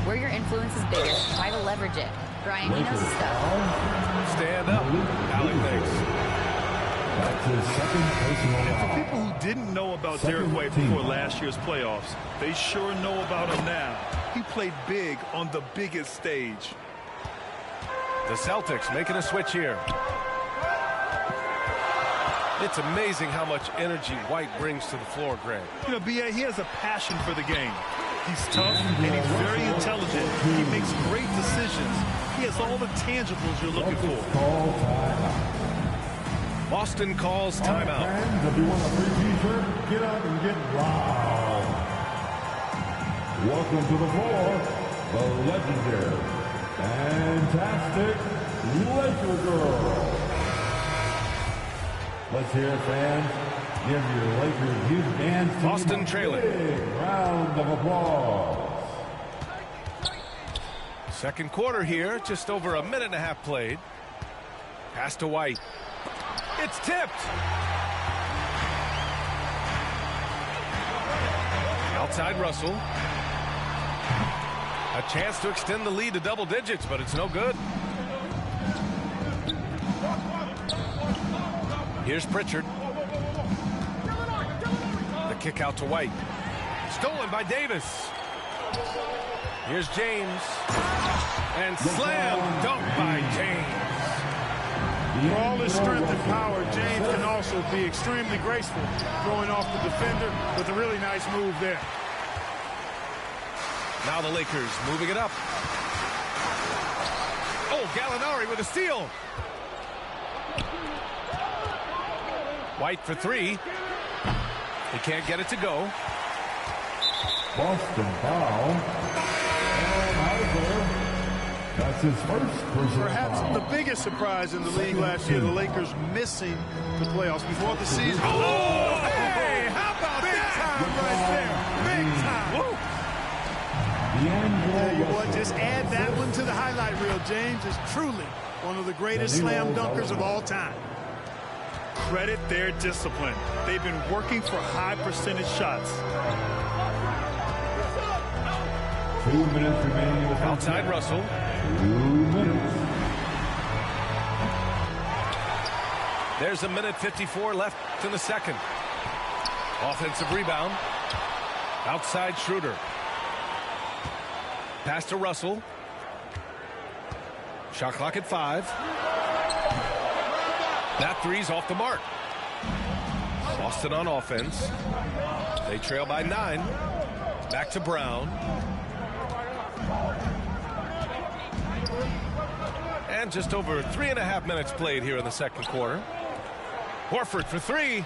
[SPEAKER 12] Where your influence is biggest, try to leverage it. Brian, he knows his stuff.
[SPEAKER 10] Stand up. Allie, thanks.
[SPEAKER 11] And for people who didn't know about Derek White before last year's playoffs, they sure know about him now. He played big on the biggest stage.
[SPEAKER 10] The Celtics making a switch here. It's amazing how much energy White brings to the floor, Grant.
[SPEAKER 11] You know, B.A., he has a passion for the game. He's tough and he's very intelligent. He makes great decisions. He has all the tangibles you're looking for.
[SPEAKER 10] Boston calls timeout.
[SPEAKER 8] Fans, if you want a free t-shirt, get up and get loud. Welcome to the floor, the legendary, fantastic Laker girl. Let's hear it, fans. Give your Lakers youth dance team
[SPEAKER 10] Boston trailing.
[SPEAKER 8] Big round of applause.
[SPEAKER 10] Second quarter here, just over a minute and a half played. Pass to White. It's tipped. Outside Russell. A chance to extend the lead to double digits, but it's no good. Here's Pritchard. The kick out to White. Stolen by Davis. Here's James. And slam dunk by James.
[SPEAKER 6] For all his strength and power, James can also be extremely graceful, throwing off the defender with a really nice move there.
[SPEAKER 10] Now the Lakers moving it up. Oh, Gallinari with a steal. White for three. He can't get it to go.
[SPEAKER 8] Boston foul. That's his first personal
[SPEAKER 6] Perhaps
[SPEAKER 8] foul.
[SPEAKER 6] the biggest surprise in the league last year, the Lakers missing the playoffs before the season.
[SPEAKER 10] Oh, hey, how about
[SPEAKER 6] big
[SPEAKER 10] that?
[SPEAKER 6] time right there. Big time.
[SPEAKER 10] Woo.
[SPEAKER 6] Tell you what, just add that one to the highlight reel. James is truly one of the greatest slam dunkers of all time.
[SPEAKER 11] Credit their discipline. They've been working for high percentage shots.
[SPEAKER 8] 2 minutes remaining.
[SPEAKER 10] Outside Russell.
[SPEAKER 8] 2 minutes.
[SPEAKER 10] There's a minute 54 left in the second. Offensive rebound. Outside Schroeder. Pass to Russell. Shot clock at 5. That three's off the mark. Boston on offense. They trail by 9. Back to Brown. And just over 3.5 minutes played here in the second quarter. Horford for 3.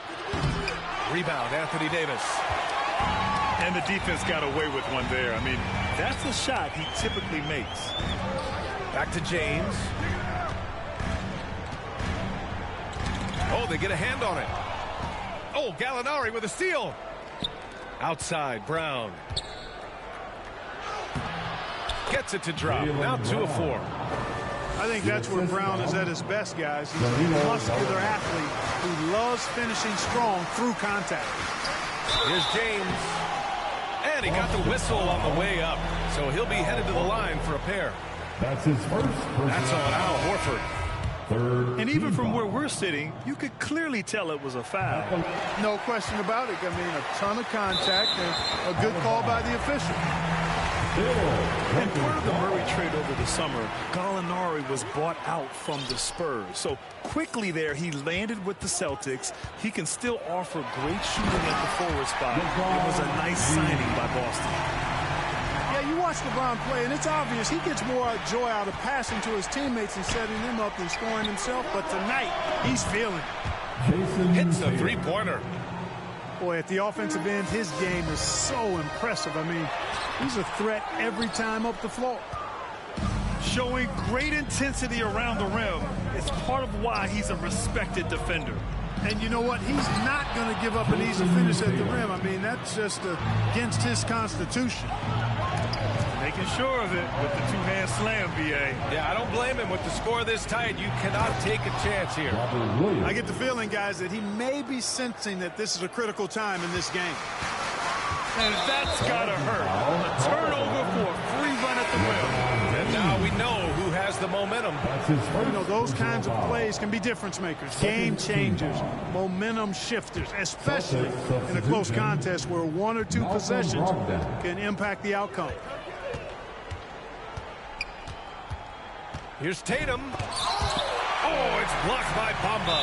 [SPEAKER 10] Rebound, Anthony Davis.
[SPEAKER 11] And the defense got away with one there. I mean, that's a shot he typically makes.
[SPEAKER 10] Back to James. Oh, they get a hand on it. Oh, Gallinari with a steal. Outside, Brown. Gets it to drop. Now 2 of 4.
[SPEAKER 6] I think that's where Brown is at his best, guys. He's a muscular athlete who loves finishing strong through contact.
[SPEAKER 10] Here's James. And he got the whistle on the way up. So he'll be headed to the line for a pair.
[SPEAKER 8] That's his first.
[SPEAKER 10] That's on Al Horford.
[SPEAKER 8] Third.
[SPEAKER 11] And even from where we're sitting, you could clearly tell it was a foul.
[SPEAKER 6] No question about it. I mean, a ton of contact and a good call by the official.
[SPEAKER 11] And part of the Murray trade over the summer, Gallinari was bought out from the Spurs. So quickly there, he landed with the Celtics. He can still offer great shooting at the forward spot. It was a nice signing by Boston.
[SPEAKER 6] Yeah, you watch LeBron play, and it's obvious he gets more joy out of passing to his teammates and setting them up than scoring himself. But tonight, he's feeling it.
[SPEAKER 10] Hits a three-pointer.
[SPEAKER 6] Boy, at the offensive end, his game is so impressive. I mean, he's a threat every time up the floor.
[SPEAKER 11] Showing great intensity around the rim is part of why he's a respected defender.
[SPEAKER 6] And you know what? He's not going to give up an easy finish at the rim. I mean, that's just against his constitution.
[SPEAKER 11] Making sure of it with the two-hand slam, B.A.
[SPEAKER 10] Yeah, I don't blame him. With the score this tight, you cannot take a chance here.
[SPEAKER 6] I get the feeling, guys, that he may be sensing that this is a critical time in this game.
[SPEAKER 11] And that's got to hurt. A turnover for a free run at the rim.
[SPEAKER 10] And now we know who has the momentum.
[SPEAKER 6] You know, those kinds of plays can be difference makers, game changers, momentum shifters, especially in a close contest where 1 or 2 possessions can impact the outcome.
[SPEAKER 10] Here's Tatum. Oh, it's blocked by Bamba.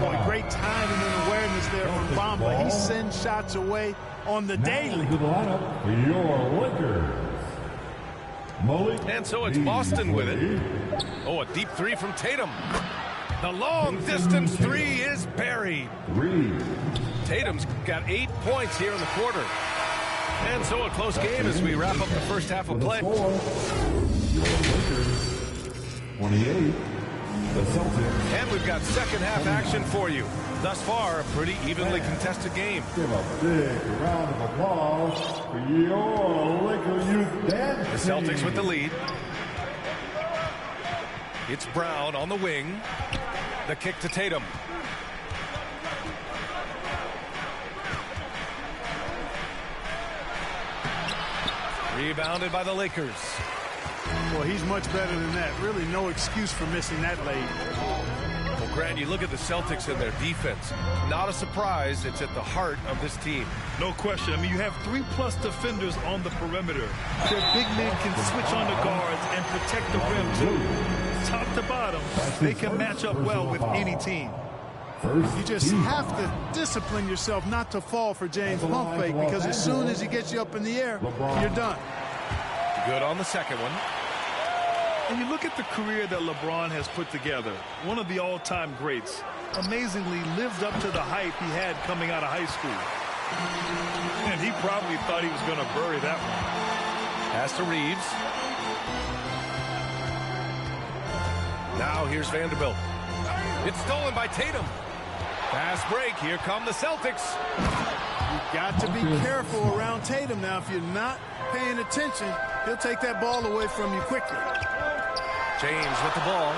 [SPEAKER 6] Boy, great timing and awareness there from Bamba. He sends shots away on the daily.
[SPEAKER 8] To the lineup for your Lakers.
[SPEAKER 10] And so it's Boston with it. Oh, a deep 3 from Tatum. The long distance 3 is buried. Tatum's got 8 points here in the quarter. And so a close game as we wrap up the first half of play.
[SPEAKER 8] 28, the Celtics.
[SPEAKER 10] And we've got second half action for you. Thus far, a pretty evenly contested game.
[SPEAKER 8] Give a big round of applause for your Laker youth dance
[SPEAKER 10] The Celtics with the lead. It's Brown on the wing. The kick to Tatum. Rebounded by the Lakers.
[SPEAKER 6] Well, he's much better than that. Really no excuse for missing that late.
[SPEAKER 10] Well, Grant, you look at the Celtics and their defense. Not a surprise. It's at the heart of this team.
[SPEAKER 11] No question. I mean, you have 3+ defenders on the perimeter. Their big men can switch on the guards and protect the rim, too. Top to bottom, they can match up well with any team.
[SPEAKER 6] You just have to discipline yourself not to fall for James' pump fake, because as soon as he gets you up in the air, you're done.
[SPEAKER 10] Good on the second one.
[SPEAKER 11] And you look at the career that LeBron has put together, one of the all-time greats, amazingly lived up to the hype he had coming out of high school. And he probably thought he was going to bury that one.
[SPEAKER 10] Pass to Reeves. Now here's Vanderbilt. It's stolen by Tatum. Fast break. Here come the Celtics.
[SPEAKER 6] You've got to be careful around Tatum now. If you're not paying attention, he'll take that ball away from you quickly.
[SPEAKER 10] James with the ball.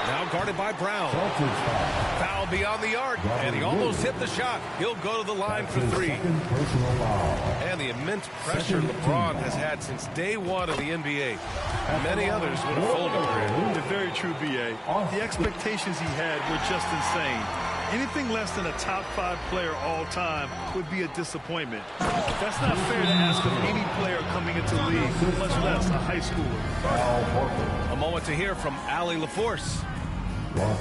[SPEAKER 10] Now guarded by Brown. Foul beyond the arc, and he almost hit the shot. He'll go to the line for 3. And the immense pressure LeBron has had since day 1 of the NBA. Many others would have folded.
[SPEAKER 11] They're very true, B.A. The expectations he had were just insane. Anything less than a top 5 player all time would be a disappointment. That's not fair to ask of any player coming into the league, much less a high schooler.
[SPEAKER 10] A moment to hear from Allie LaForce.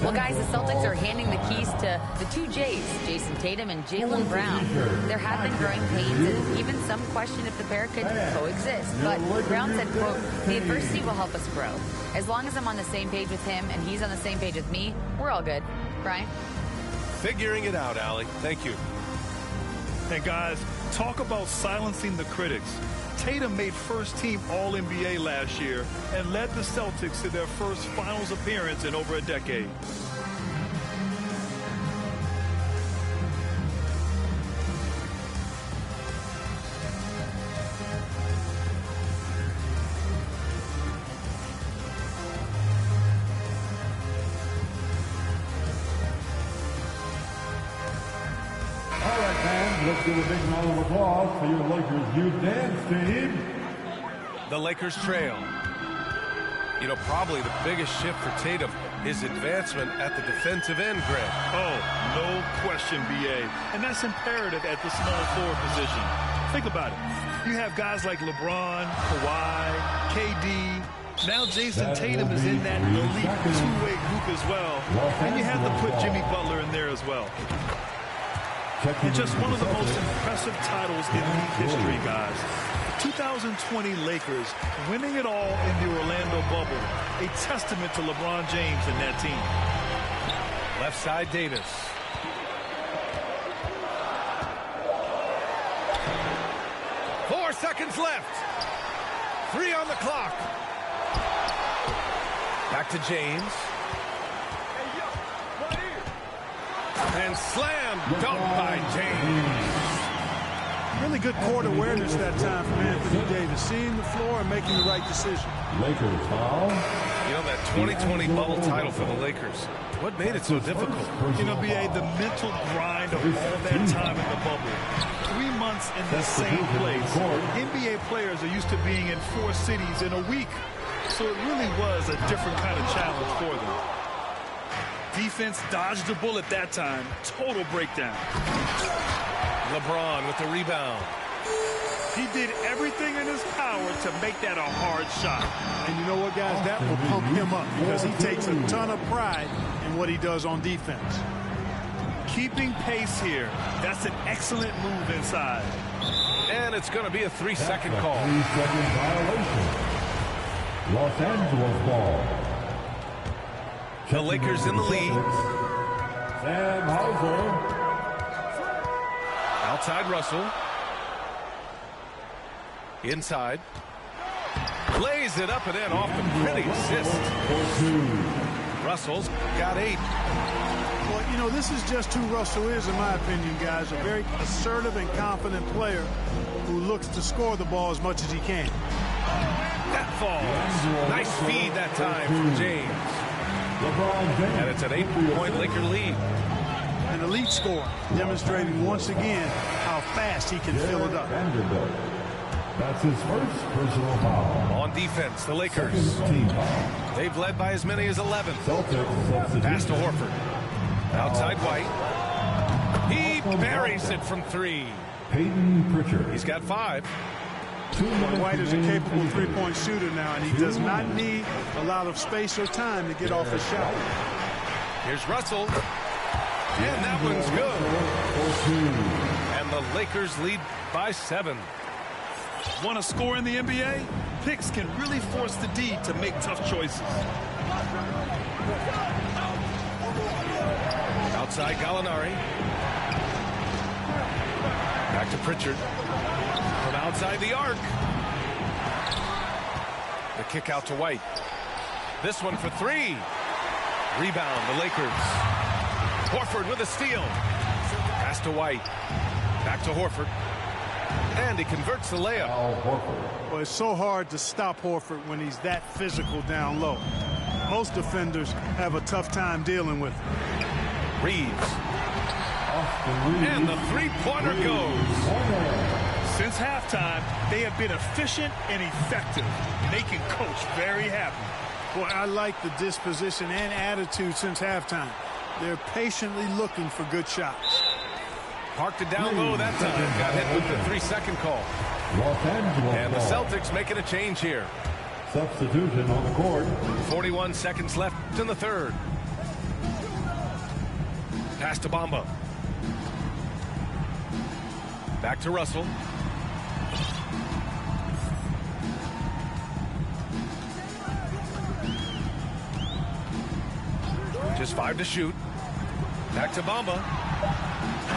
[SPEAKER 12] Well, guys, the Celtics are handing the keys to the 2 J's, Jason Tatum and Jaylen Brown. There have been growing pains and even some question if the pair could coexist. But Brown said, quote, the adversity will help us grow. As long as I'm on the same page with him and he's on the same page with me, we're all good. Brian?
[SPEAKER 10] Figuring it out, Allie. Thank you.
[SPEAKER 11] And guys, Talk about silencing the critics. Tatum made first-team All-NBA last year and led the Celtics to their first finals appearance in over a decade.
[SPEAKER 8] Let's give a big round of applause for your Lakers Youth Dance team.
[SPEAKER 10] The Lakers trail. You know, probably the biggest shift for Tatum is advancement at the defensive end, Greg.
[SPEAKER 11] Oh, no question, B.A. And that's imperative at the small forward position. Think about it. You have guys like LeBron, Kawhi, KD. Now Jason Tatum is in that elite two-way group as well. And you have to put Jimmy Butler in there as well. And just one of the most impressive titles in league history, guys. The 2020 Lakers winning it all in the Orlando bubble. A testament to LeBron James and that team.
[SPEAKER 10] Left side, Davis. Four seconds left. 3 on the clock. Back to James. And slam dunk by James.
[SPEAKER 6] Really good court awareness that time from Anthony Davis. Seeing the floor and making the right decision.
[SPEAKER 8] Lakers foul.
[SPEAKER 10] You know, that 2020 bubble title for the Lakers. What made it so difficult?
[SPEAKER 11] You know, B.A., the mental grind of all that time in the bubble. 3 months in the same place. NBA players are used to being in 4 cities in a week. So it really was a different kind of challenge for them. Defense dodged the bullet that time. Total breakdown.
[SPEAKER 10] LeBron with the rebound.
[SPEAKER 6] He did everything in his power to make that a hard shot. And you know what, guys? That will pump him up because he takes a ton of pride in what he does on defense.
[SPEAKER 11] Keeping pace here. That's an excellent move inside.
[SPEAKER 10] And it's going to be a 3-second call.
[SPEAKER 8] 3-second violation. Los Angeles ball.
[SPEAKER 10] The Lakers in the lead.
[SPEAKER 8] Sam Hauser.
[SPEAKER 10] Outside Russell. Inside. Lays it up and in off the pretty assist. Russell's got 8.
[SPEAKER 6] Well, you know, this is just who Russell is, in my opinion, guys. A very assertive and confident player who looks to score the ball as much as he can.
[SPEAKER 10] That falls. Nice feed that time from James. And it's an 8-point Laker lead.
[SPEAKER 6] An elite scorer, demonstrating once again how fast he can fill it up.
[SPEAKER 8] That's his first personal foul.
[SPEAKER 10] On defense, the Lakers. They've led by as many as 11. Pass to Horford. Outside White. He buries it from 3.
[SPEAKER 8] Peyton Pritchard.
[SPEAKER 10] He's got 5.
[SPEAKER 6] White is a capable three-point shooter now, and he does not need a lot of space or time to get off his shot.
[SPEAKER 10] Here's Russell. And that one's good. And the Lakers lead by 7.
[SPEAKER 11] Want to score in the NBA? Picks can really force the D to make tough choices.
[SPEAKER 10] Outside Gallinari. Back to Pritchard. From outside the arc. The kick out to White. This one for 3. Rebound, the Lakers. Horford with a steal. Pass to White. Back to Horford. And he converts the layup.
[SPEAKER 6] Well, it's so hard to stop Horford when he's that physical down low. Most defenders have a tough time dealing with him.
[SPEAKER 10] Reeves. And the three-pointer goes.
[SPEAKER 11] Since halftime, they have been efficient and effective, making Coach very happy.
[SPEAKER 6] Boy, I like the disposition and attitude since halftime. They're patiently looking for good shots.
[SPEAKER 10] Parked it down low that time. Got hit with the 3-second call. And the Celtics making a change here.
[SPEAKER 8] Substitution on the court.
[SPEAKER 10] 41 seconds left in the third. Pass to Bamba. Back to Russell. Just 5 to shoot. Back to Bamba.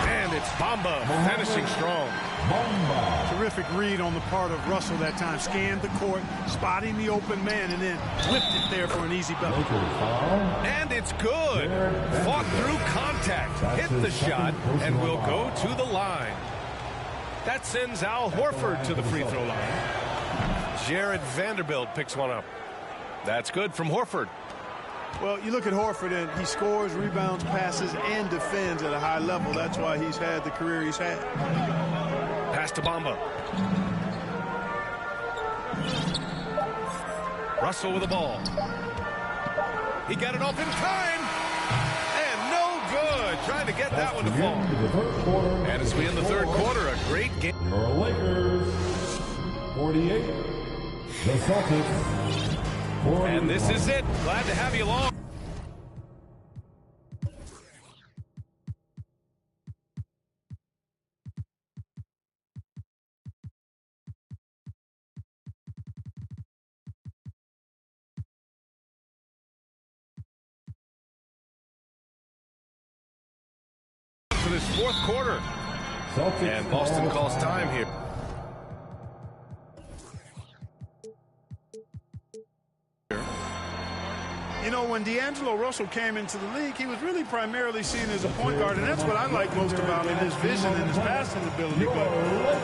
[SPEAKER 10] And it's Bamba finishing strong.
[SPEAKER 8] Bamba.
[SPEAKER 6] Terrific read on the part of Russell that time. Scanned the court, spotting the open man, and then whipped it there for an easy bucket.
[SPEAKER 10] And it's good. Fought through contact, hit the shot, and will go to the line. That sends Al Horford to the free throw line. Jared Vanderbilt picks one up. That's good from Horford.
[SPEAKER 6] Well, you look at Horford, and he scores, rebounds, passes, and defends at a high level. That's why he's had the career he's had.
[SPEAKER 10] Pass to Bamba. Russell with the ball. He got it off in time. And no good. Trying to get that one to fall. And as we in the third quarter, a great game.
[SPEAKER 8] Your Lakers, 48. The Celtics, 41.
[SPEAKER 10] And this is it. Glad to have you along. For this fourth quarter.
[SPEAKER 8] Celtics,
[SPEAKER 10] and Boston calls time here.
[SPEAKER 6] You know, when D'Angelo Russell came into the league, he was really primarily seen as a point guard, and that's what I like most about him, his vision and his passing ability. But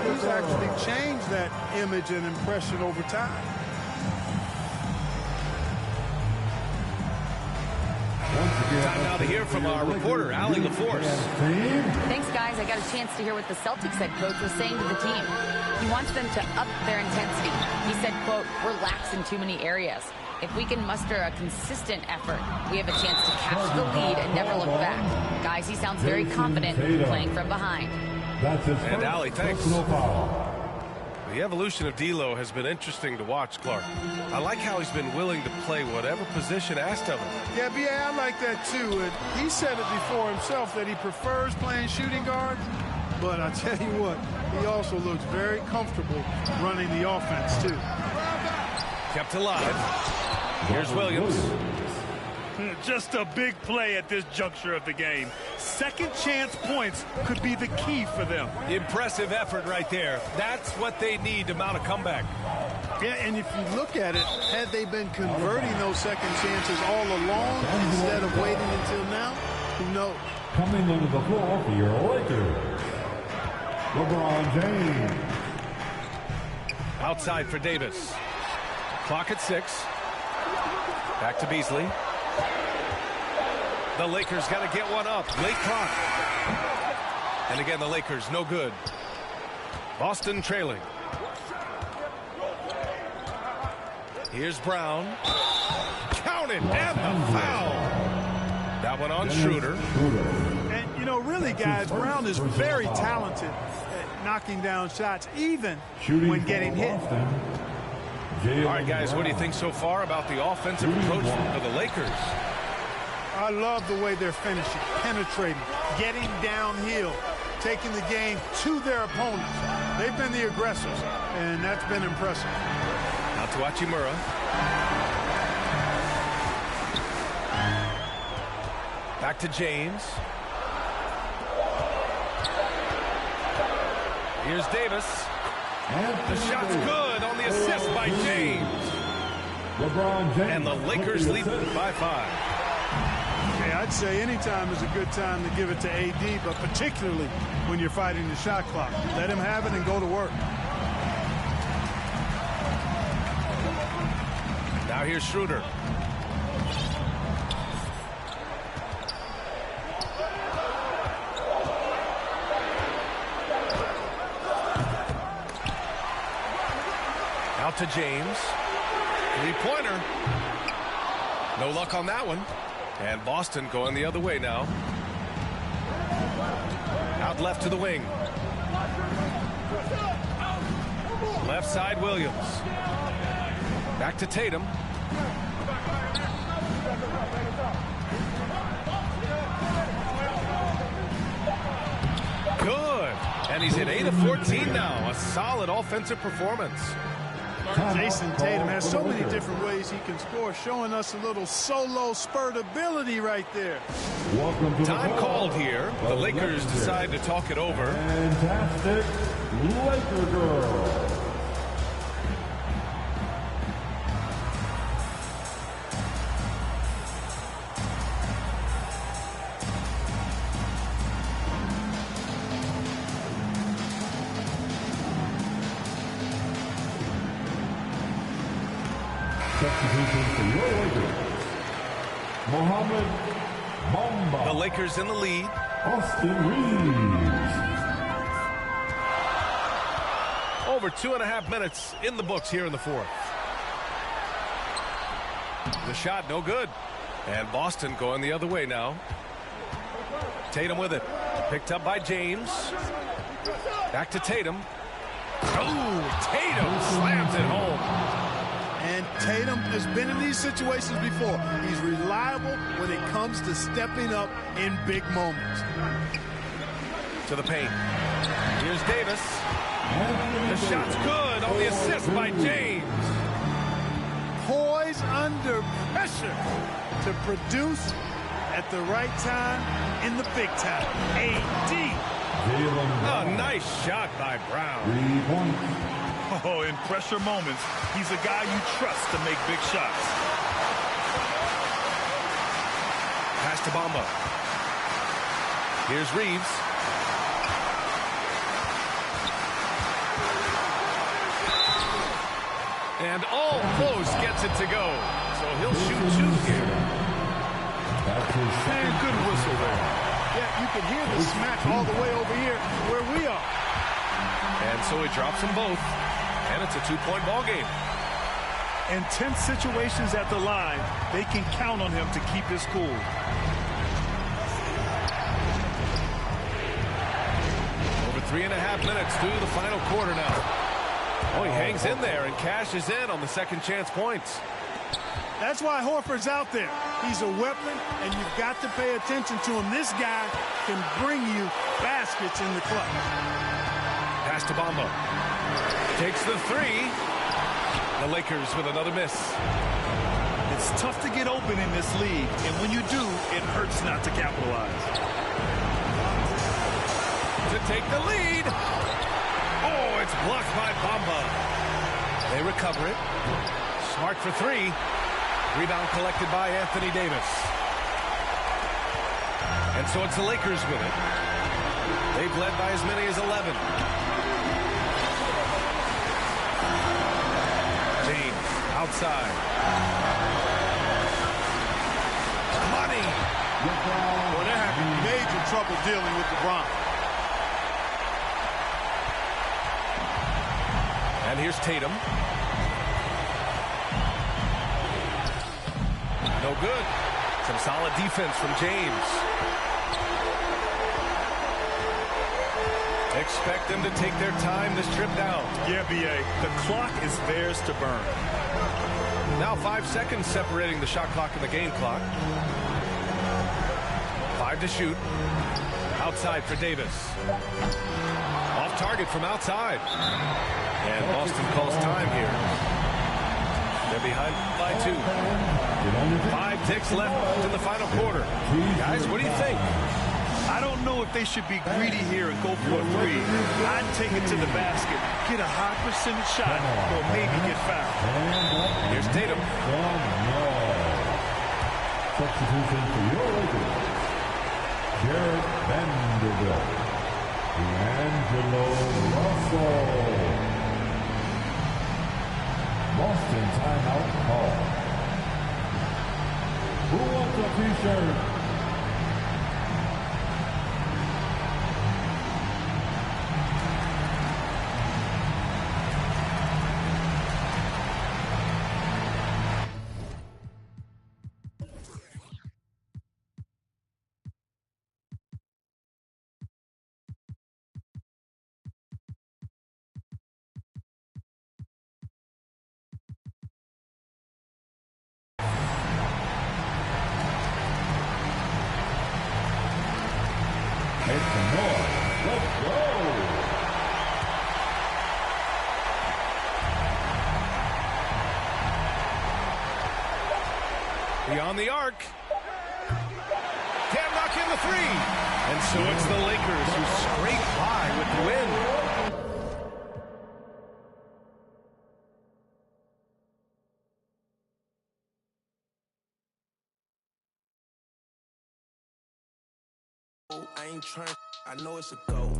[SPEAKER 6] he's actually changed that image and impression over time.
[SPEAKER 10] Time now to hear from our reporter, Allie LaForce.
[SPEAKER 12] Thanks, guys. I got a chance to hear what the Celtics head coach was saying to the team. He wants them to up their intensity. He said, quote, "We're lax in too many areas. If we can muster a consistent effort, we have a chance to catch the lead and never look back." Guys, he sounds very confident playing from behind.
[SPEAKER 10] And Allie, thanks. The evolution of D'Lo has been interesting to watch, Clark. I like how he's been willing to play whatever position asked of him.
[SPEAKER 6] Yeah, B.A., I like that too. And he said it before himself that he prefers playing shooting guard. But I tell you what, he also looks very comfortable running the offense too.
[SPEAKER 10] Kept alive. Here's Williams.
[SPEAKER 11] Just a big play at this juncture of the game. Second chance points could be the key for them.
[SPEAKER 10] Impressive effort right there. That's what they need to mount a comeback.
[SPEAKER 6] Yeah, and if you look at it, had they been converting those second chances all along instead of waiting until now, who knows?
[SPEAKER 8] Coming onto the floor for your Lakers, LeBron James.
[SPEAKER 10] Outside for Davis. Clock at 6. Back to Beasley. The Lakers got to get one up. Late clock. And again, the Lakers no good. Boston trailing. Here's Brown. Count it, and the foul. That one on Schroeder.
[SPEAKER 6] And, you know, really, guys, Brown is very talented at knocking down shots, even when getting hit.
[SPEAKER 10] All right, guys, what do you think so far about the offensive approach for the Lakers?
[SPEAKER 6] I love the way they're finishing, penetrating, getting downhill, taking the game to their opponents. They've been the aggressors, and that's been impressive.
[SPEAKER 10] Out to Hachimura. Back to James. Here's Davis. The shot's good on the assist by James.
[SPEAKER 8] LeBron James.
[SPEAKER 10] And the Lakers lead by 5.
[SPEAKER 6] Yeah, I'd say any time is a good time to give it to AD, but particularly when you're fighting the shot clock. Let him have it and go to work.
[SPEAKER 10] Now here's Schroeder. Out to James. Three-pointer. No luck on that one. And Boston going the other way now. Out left to the wing. Left side, Williams. Back to Tatum. Good. And he's at 8 of 14 now. A solid offensive performance.
[SPEAKER 6] Jason Tatum has so many different ways he can score, showing us a little solo spurt ability right there.
[SPEAKER 10] Time called here. The Lakers decide to talk it over.
[SPEAKER 8] Fantastic Laker Girl. Substitution for your Lakers, Mohamed Bamba.
[SPEAKER 10] The Lakers in the lead.
[SPEAKER 8] Austin Reeves.
[SPEAKER 10] Over 2.5 minutes in the books here in the fourth. The shot, no good. And Boston going the other way now. Tatum with it. Picked up by James. Back to Tatum. Oh, Tatum slams it home.
[SPEAKER 6] And Tatum has been in these situations before. He's reliable when it comes to stepping up in big moments.
[SPEAKER 10] To the paint. Here's Davis. The shot's good on the assist by James.
[SPEAKER 6] Poised under pressure to produce at the right time in the big time. AD.
[SPEAKER 10] A nice shot by Brown.
[SPEAKER 11] Oh, in pressure moments, he's a guy you trust to make big shots.
[SPEAKER 10] Pass to Bamba. Here's Reeves. And almost gets it to go. So he'll shoot two here.
[SPEAKER 6] And good whistle there. Yeah, you can hear the smack all the way over here where we are.
[SPEAKER 10] And so he drops them both. And it's a two-point ball game.
[SPEAKER 11] In tense situations at the line, they can count on him to keep his cool.
[SPEAKER 10] Over 3.5 minutes through the final quarter now. Oh, he hangs in there and cashes in on the second chance points.
[SPEAKER 6] That's why Horford's out there. He's a weapon, and you've got to pay attention to him. This guy can bring you baskets in the clutch.
[SPEAKER 10] Pass to Bamba. Takes the three. The Lakers with another miss.
[SPEAKER 11] It's tough to get open in this league, and when you do, it hurts not to capitalize.
[SPEAKER 10] To take the lead. Oh, it's blocked by Bamba. They recover it. Smart for three. Rebound collected by Anthony Davis. And so it's the Lakers with it. They've led by as many as 11. James outside. Money.
[SPEAKER 6] Well, they're having major trouble dealing with LeBron.
[SPEAKER 10] And here's Tatum. No good. Some solid defense from James. Expect them to take their time this trip down.
[SPEAKER 11] Yeah, B.A. The clock is theirs to burn.
[SPEAKER 10] Now 5 seconds separating the shot clock and the game clock. 5 to shoot. Outside for Davis. Off target from outside. And Boston calls time here. They're behind by 2. 5 ticks left in the final quarter. Guys, what do you think?
[SPEAKER 11] I don't know if they should be greedy here and go for a three. I'd take it to the basket, get a high percentage shot, or maybe get fouled.
[SPEAKER 10] Here's Tatum.
[SPEAKER 8] Substitution for your Lakers, Jared Vanderbilt, D'Angelo Russell. Boston timeout call. Who wants a t-shirt? Make some noise. Let's go.
[SPEAKER 10] Beyond the arc. Can't knock in the three. And so it's the Lakers who scrape by with the win.
[SPEAKER 9] I ain't trying, I know it's a go.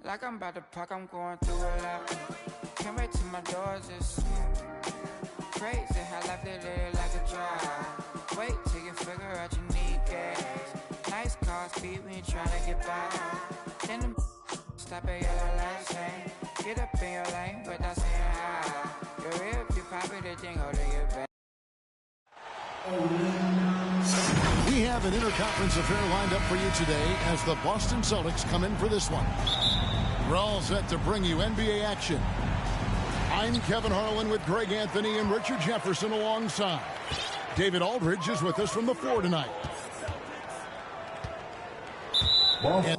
[SPEAKER 13] Like I'm about to pack, I'm going through a lot. Can't wait till my doors is crazy how life lit like a drive. Wait till you figure out you need gas. Nice car speed when you trying to get by. Then the stop at yellow light saying, get up in your lane without saying hi. Your real if you pop it, the thing hold to your back.
[SPEAKER 4] We have an interconference affair lined up for you today as the Boston Celtics come in for this one. We're all set to bring you NBA action. I'm Kevin Harlan with Greg Anthony and Richard Jefferson alongside. David Aldridge is with us from the floor tonight. And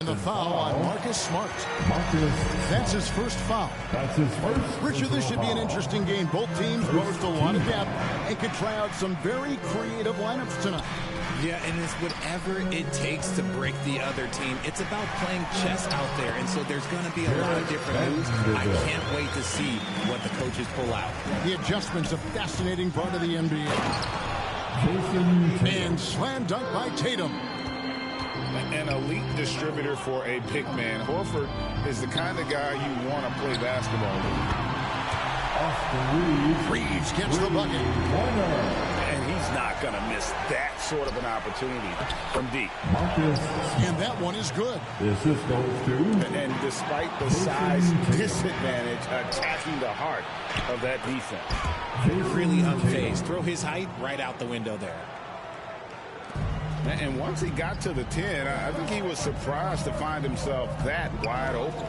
[SPEAKER 4] the foul on Marcus Smart. That's his first foul. Richard, this should be an interesting game. Both teams boast a lot of depth and could try out some very creative lineups tonight.
[SPEAKER 14] Yeah, and it's whatever it takes to break the other team. It's about playing chess out there, and so there's going to be a lot of different moves. I can't wait to see what the coaches pull out.
[SPEAKER 4] The adjustment's a fascinating part of the NBA. And slam dunk by Tatum.
[SPEAKER 5] An elite distributor for a pick man. Horford is the kind of guy you want to play basketball with.
[SPEAKER 4] Reeves gets the bucket.
[SPEAKER 5] And he's not going to miss that sort of an opportunity from deep.
[SPEAKER 4] And that one is good.
[SPEAKER 5] And despite the size disadvantage, attacking the heart of that defense.
[SPEAKER 14] Really unfazed. Throw his height right out the window there.
[SPEAKER 5] And once he got to the 10, I think he was surprised to find himself that wide open.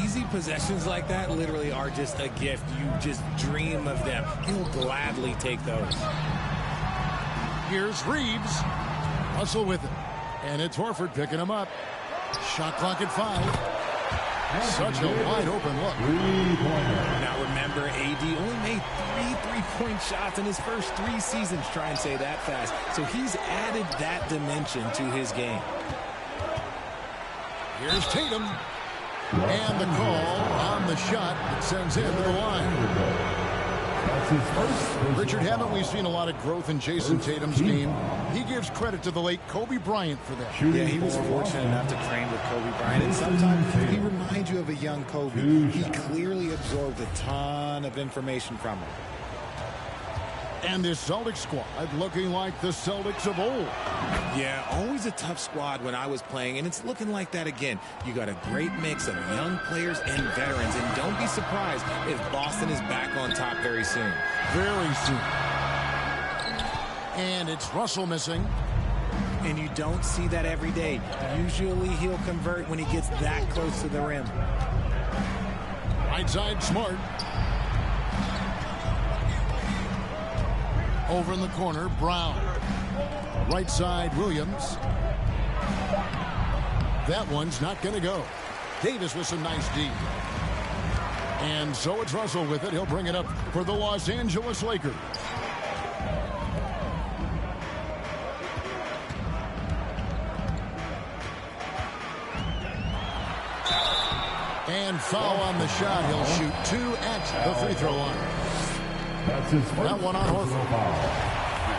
[SPEAKER 14] Easy possessions like that literally are just a gift. You just dream of them. He'll gladly take those.
[SPEAKER 4] Here's Reeves. Russell with it. And it's Horford picking him up. Shot clock at 5. Such a wide open look.
[SPEAKER 14] Now remember, AD only made 3 3-point shots in his first 3 seasons. Try and say that fast. So he's added that dimension to his game.
[SPEAKER 4] Here's Tatum. And the call on the shot that sends him to the line. Richard, haven't we seen a lot of growth in Jason Tatum's game? He gives credit to the late Kobe Bryant for that.
[SPEAKER 14] Yeah, he was fortunate enough to train with Kobe Bryant, and sometimes he reminds you of a young Kobe. He clearly absorbed a ton of information from him.
[SPEAKER 4] And this Celtics squad looking like the Celtics of old.
[SPEAKER 14] Yeah, always a tough squad when I was playing, and it's looking like that again. You got a great mix of young players and veterans, and don't be surprised if Boston is back on top very soon.
[SPEAKER 4] Very soon. And it's Russell missing.
[SPEAKER 14] And you don't see that every day. Usually he'll convert when he gets that close to the rim.
[SPEAKER 4] Right side, Smart. Over in the corner, Brown. Right side, Williams. That one's not going to go. Davis with some nice D. And so it's Russell with it. He'll bring it up for the Los Angeles Lakers. And foul on the shot. He'll shoot 2 at the free throw line.
[SPEAKER 8] That's his first.
[SPEAKER 4] That one on Horford.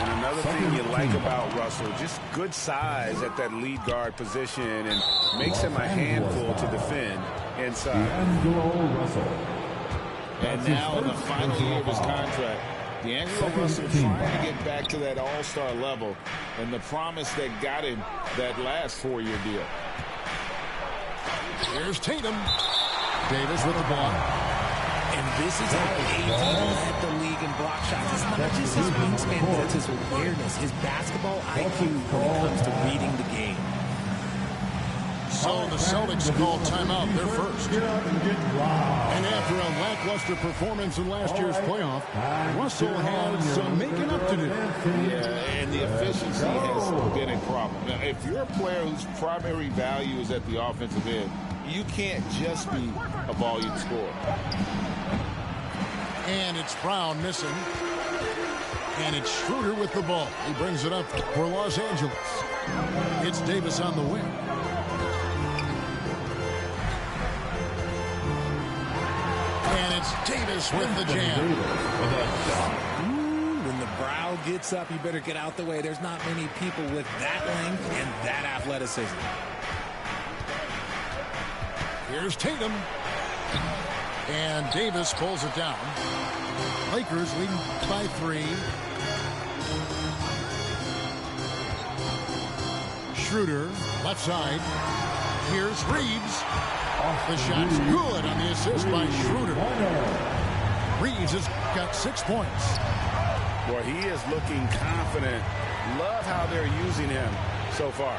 [SPEAKER 5] And another thing you like about Russell, just good size at that lead guard position and makes him a handful to defend inside.
[SPEAKER 8] D'Angelo Russell.
[SPEAKER 5] And now in the final year of his contract, D'Angelo Russell trying to get back to that all-star level and the promise that got him that last 4-year deal.
[SPEAKER 4] Here's Tatum. Davis with the ball.
[SPEAKER 14] And this is how AD led the league in block shots. It's not just his wingspan, but it's his awareness, his basketball IQ when it comes to reading the game.
[SPEAKER 4] So the Celtics call timeout. They're first. And after a lackluster performance in last year's playoff, Russell has some making up to do.
[SPEAKER 5] Yeah, and the efficiency has been a problem. Now, if you're a player whose primary value is at the offensive end, you can't just be a volume scorer.
[SPEAKER 4] And it's Brown missing. And it's Schroeder with the ball. He brings it up for Los Angeles. It's Davis on the wing. And it's Davis with the jam.
[SPEAKER 14] When the brow gets up, you better get out the way. There's not many people with that length and that athleticism.
[SPEAKER 4] Here's Tatum. And Davis pulls it down. Lakers leading by 3. Schroeder, left side. Here's Reeves. The shot's good on the assist by Schroeder. Reeves has got 6 points.
[SPEAKER 5] Boy, he is looking confident. Love how they're using him so far.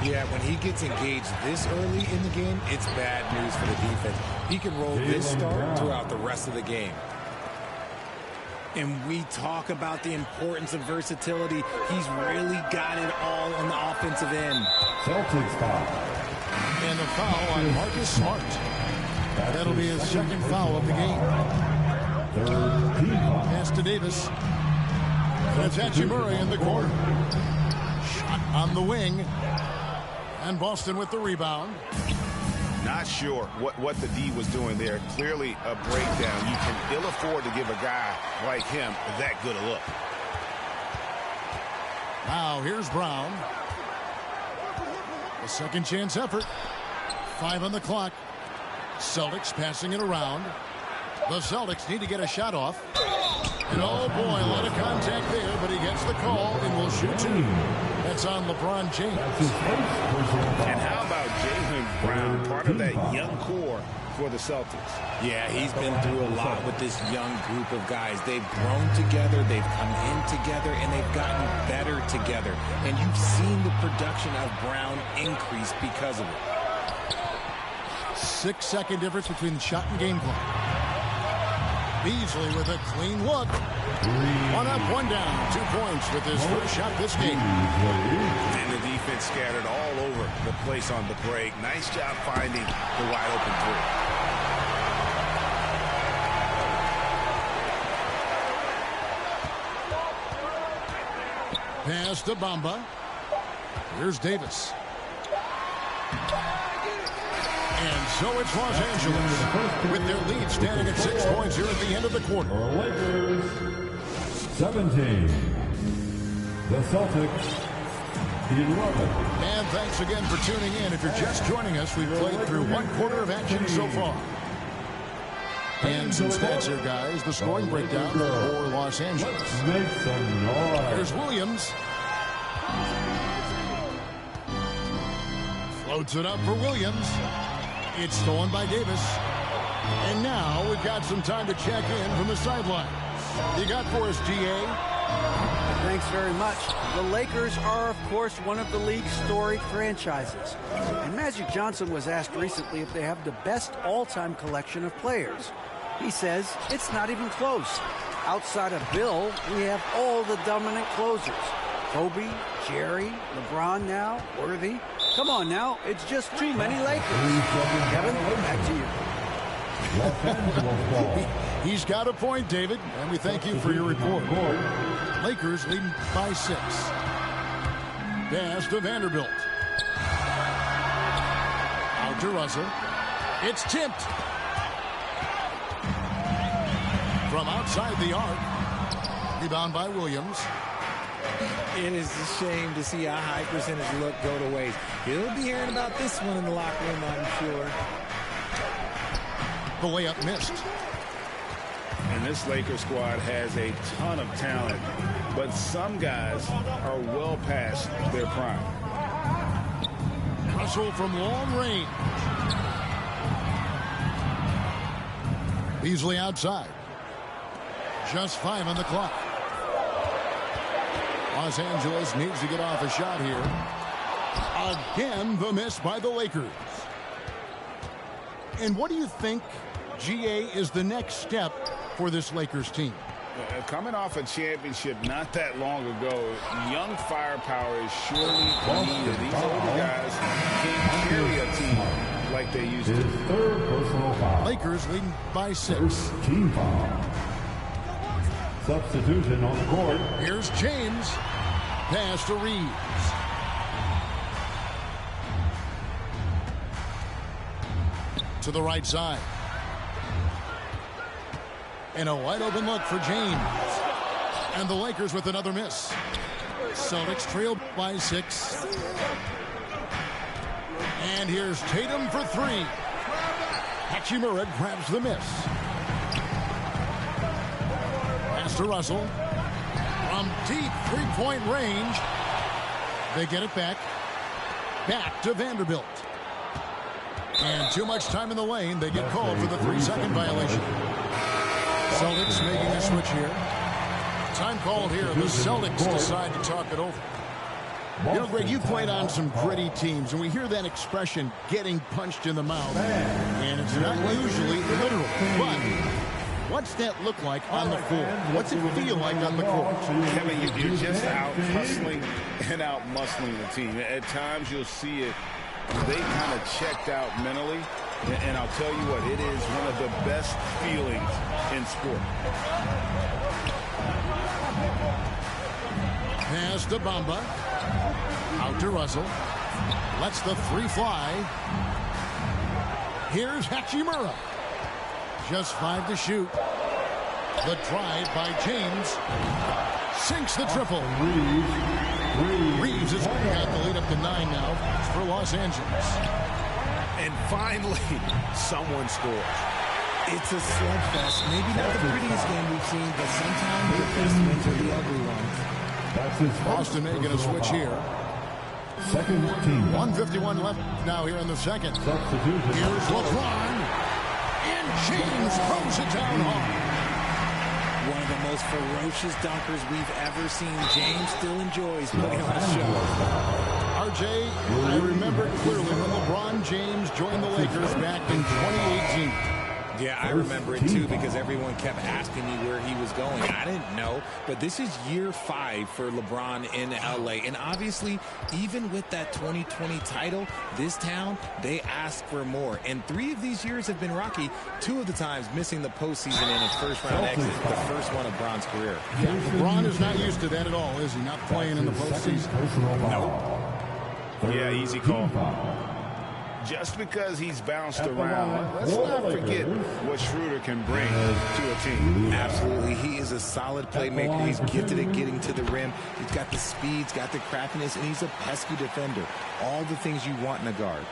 [SPEAKER 14] Yeah, when he gets engaged this early in the game, it's bad news for the defense. He can roll this start throughout the rest of the game. And we talk about the importance of versatility. He's really got it all on the offensive end.
[SPEAKER 8] Celtics foul.
[SPEAKER 4] And the foul on Marcus Smart. That'll be his second foul of the game. Pass to Davis. And it's Hachimura in the corner. Shot on the wing. And Boston with the rebound.
[SPEAKER 5] Not sure what the D was doing there. Clearly a breakdown. You can ill afford to give a guy like him that good a look.
[SPEAKER 4] Now here's Brown. A second chance effort. 5 on the clock. Celtics passing it around. The Celtics need to get a shot off. And oh boy, a lot of contact there, but he gets the call and will shoot 2. That's on LeBron James.
[SPEAKER 5] And how about Jaylen Brown, part of that young core for the Celtics?
[SPEAKER 14] Yeah, he's been through a lot with this young group of guys. They've grown together, they've come in together, and they've gotten better together. And you've seen the production of Brown increase because of it.
[SPEAKER 4] 6-second difference between the shot and game clock. Beasley with a clean look. 1 up, 1 down. 2 points with his first shot this game.
[SPEAKER 5] And the defense scattered all over the place on the break. Nice job finding the wide open
[SPEAKER 4] 3. Pass to Bamba. Here's Davis. And so it's Los Angeles with their lead standing at 6 points here at the end of the quarter.
[SPEAKER 8] Lakers 17. The Celtics 11.
[SPEAKER 4] And thanks again for tuning in. If you're just joining us, we've played through 1 quarter of action so far. And some stats here, guys. The scoring breakdown for Los Angeles.
[SPEAKER 8] Make some noise.
[SPEAKER 4] There's Williams. Floats it up for Williams. It's stolen by Davis. And now we've got some time to check in from the sideline. You got for us, GA?
[SPEAKER 7] Thanks very much. The Lakers are, of course, one of the league's storied franchises. And Magic Johnson was asked recently if they have the best all-time collection of players. He says it's not even close. Outside of Bill, we have all the dominant closers. Kobe, Jerry, LeBron now, Worthy. Come on now, it's just too many Lakers. Kevin, back to you.
[SPEAKER 4] He's got a point, David, and we thank you for your report. Lakers leading by 6. Pass to Vanderbilt. Out to Russell. It's tipped. From outside the arc. Rebound by Williams.
[SPEAKER 14] It is a shame to see a high percentage look go to waste. He'll be hearing about this one in the locker room, I'm sure.
[SPEAKER 4] The layup missed.
[SPEAKER 5] And this Lakers squad has a ton of talent, but some guys are well past their prime.
[SPEAKER 4] Russell from long range. Beasley outside. Just 5 on the clock. Los Angeles needs to get off a shot here. Again, the miss by the Lakers. And what do you think, GA, is the next step for this Lakers team?
[SPEAKER 5] Coming off a championship not that long ago, young firepower is surely needed. These older guys can't carry a team like they used to.
[SPEAKER 4] Lakers leading by 6.
[SPEAKER 8] Team foul. Substitution on the court.
[SPEAKER 4] Here's James. Pass to Reeves. To the right side. And a wide open look for James. And the Lakers with another miss. Celtics trail by 6. And here's Tatum for 3. Hachimura grabs the miss. Pass to Russell. From deep three-point range. They get it back. Back to Vanderbilt. And too much time in the lane. They get called for the 3-second violation. Celtics making a switch here. Time called here. The Celtics decide to talk it over. You know, Greg, you played on some gritty teams, and we hear that expression, getting punched in the mouth. And it's not usually literal. But what's that look like on the floor? What's it feel like on the court?
[SPEAKER 5] Kevin, you're just out hustling and out muscling the team. At times you'll see it. They kind of checked out mentally. And I'll tell you what, it is one of the best feelings in sport.
[SPEAKER 4] Pass to Bamba. Out to Russell. Lets the 3 fly. Here's Hachimura. Just 5 to shoot. The drive by James. Sinks the triple. Reeves has got the lead up to 9 now for Los Angeles.
[SPEAKER 11] And finally, someone scores. It's a slugfest. Maybe not the prettiest game we've seen, but sometimes the best wins are the ugly ones.
[SPEAKER 4] Boston making a switch here.
[SPEAKER 8] Second team.
[SPEAKER 4] 1:51 left now here in the second. Here's LeBron. And James throws it down hard.
[SPEAKER 14] One of the most ferocious dunkers we've ever seen. James still enjoys putting on a show.
[SPEAKER 4] RJ, I remember clearly when LeBron James joined the Lakers back in 2018.
[SPEAKER 14] Yeah, I remember it too because everyone kept asking me where he was going. I didn't know, but this is year 5 for LeBron in LA. And obviously, even with that 2020 title, this town, they ask for more. And 3 of these years have been rocky, 2 of the times missing the postseason in his first-round exit, the first one of Bron's career.
[SPEAKER 4] Yeah, LeBron is not used to that at all, is he? Not playing in the postseason.
[SPEAKER 14] No.
[SPEAKER 5] Yeah, easy call. Just because he's bounced around, let's not forget what Schroeder can bring to a team.
[SPEAKER 14] Absolutely. He is a solid playmaker. He's gifted at getting to the rim. He's got the speed, he's got the craftiness, and he's a pesky defender. All the things you want in a guard.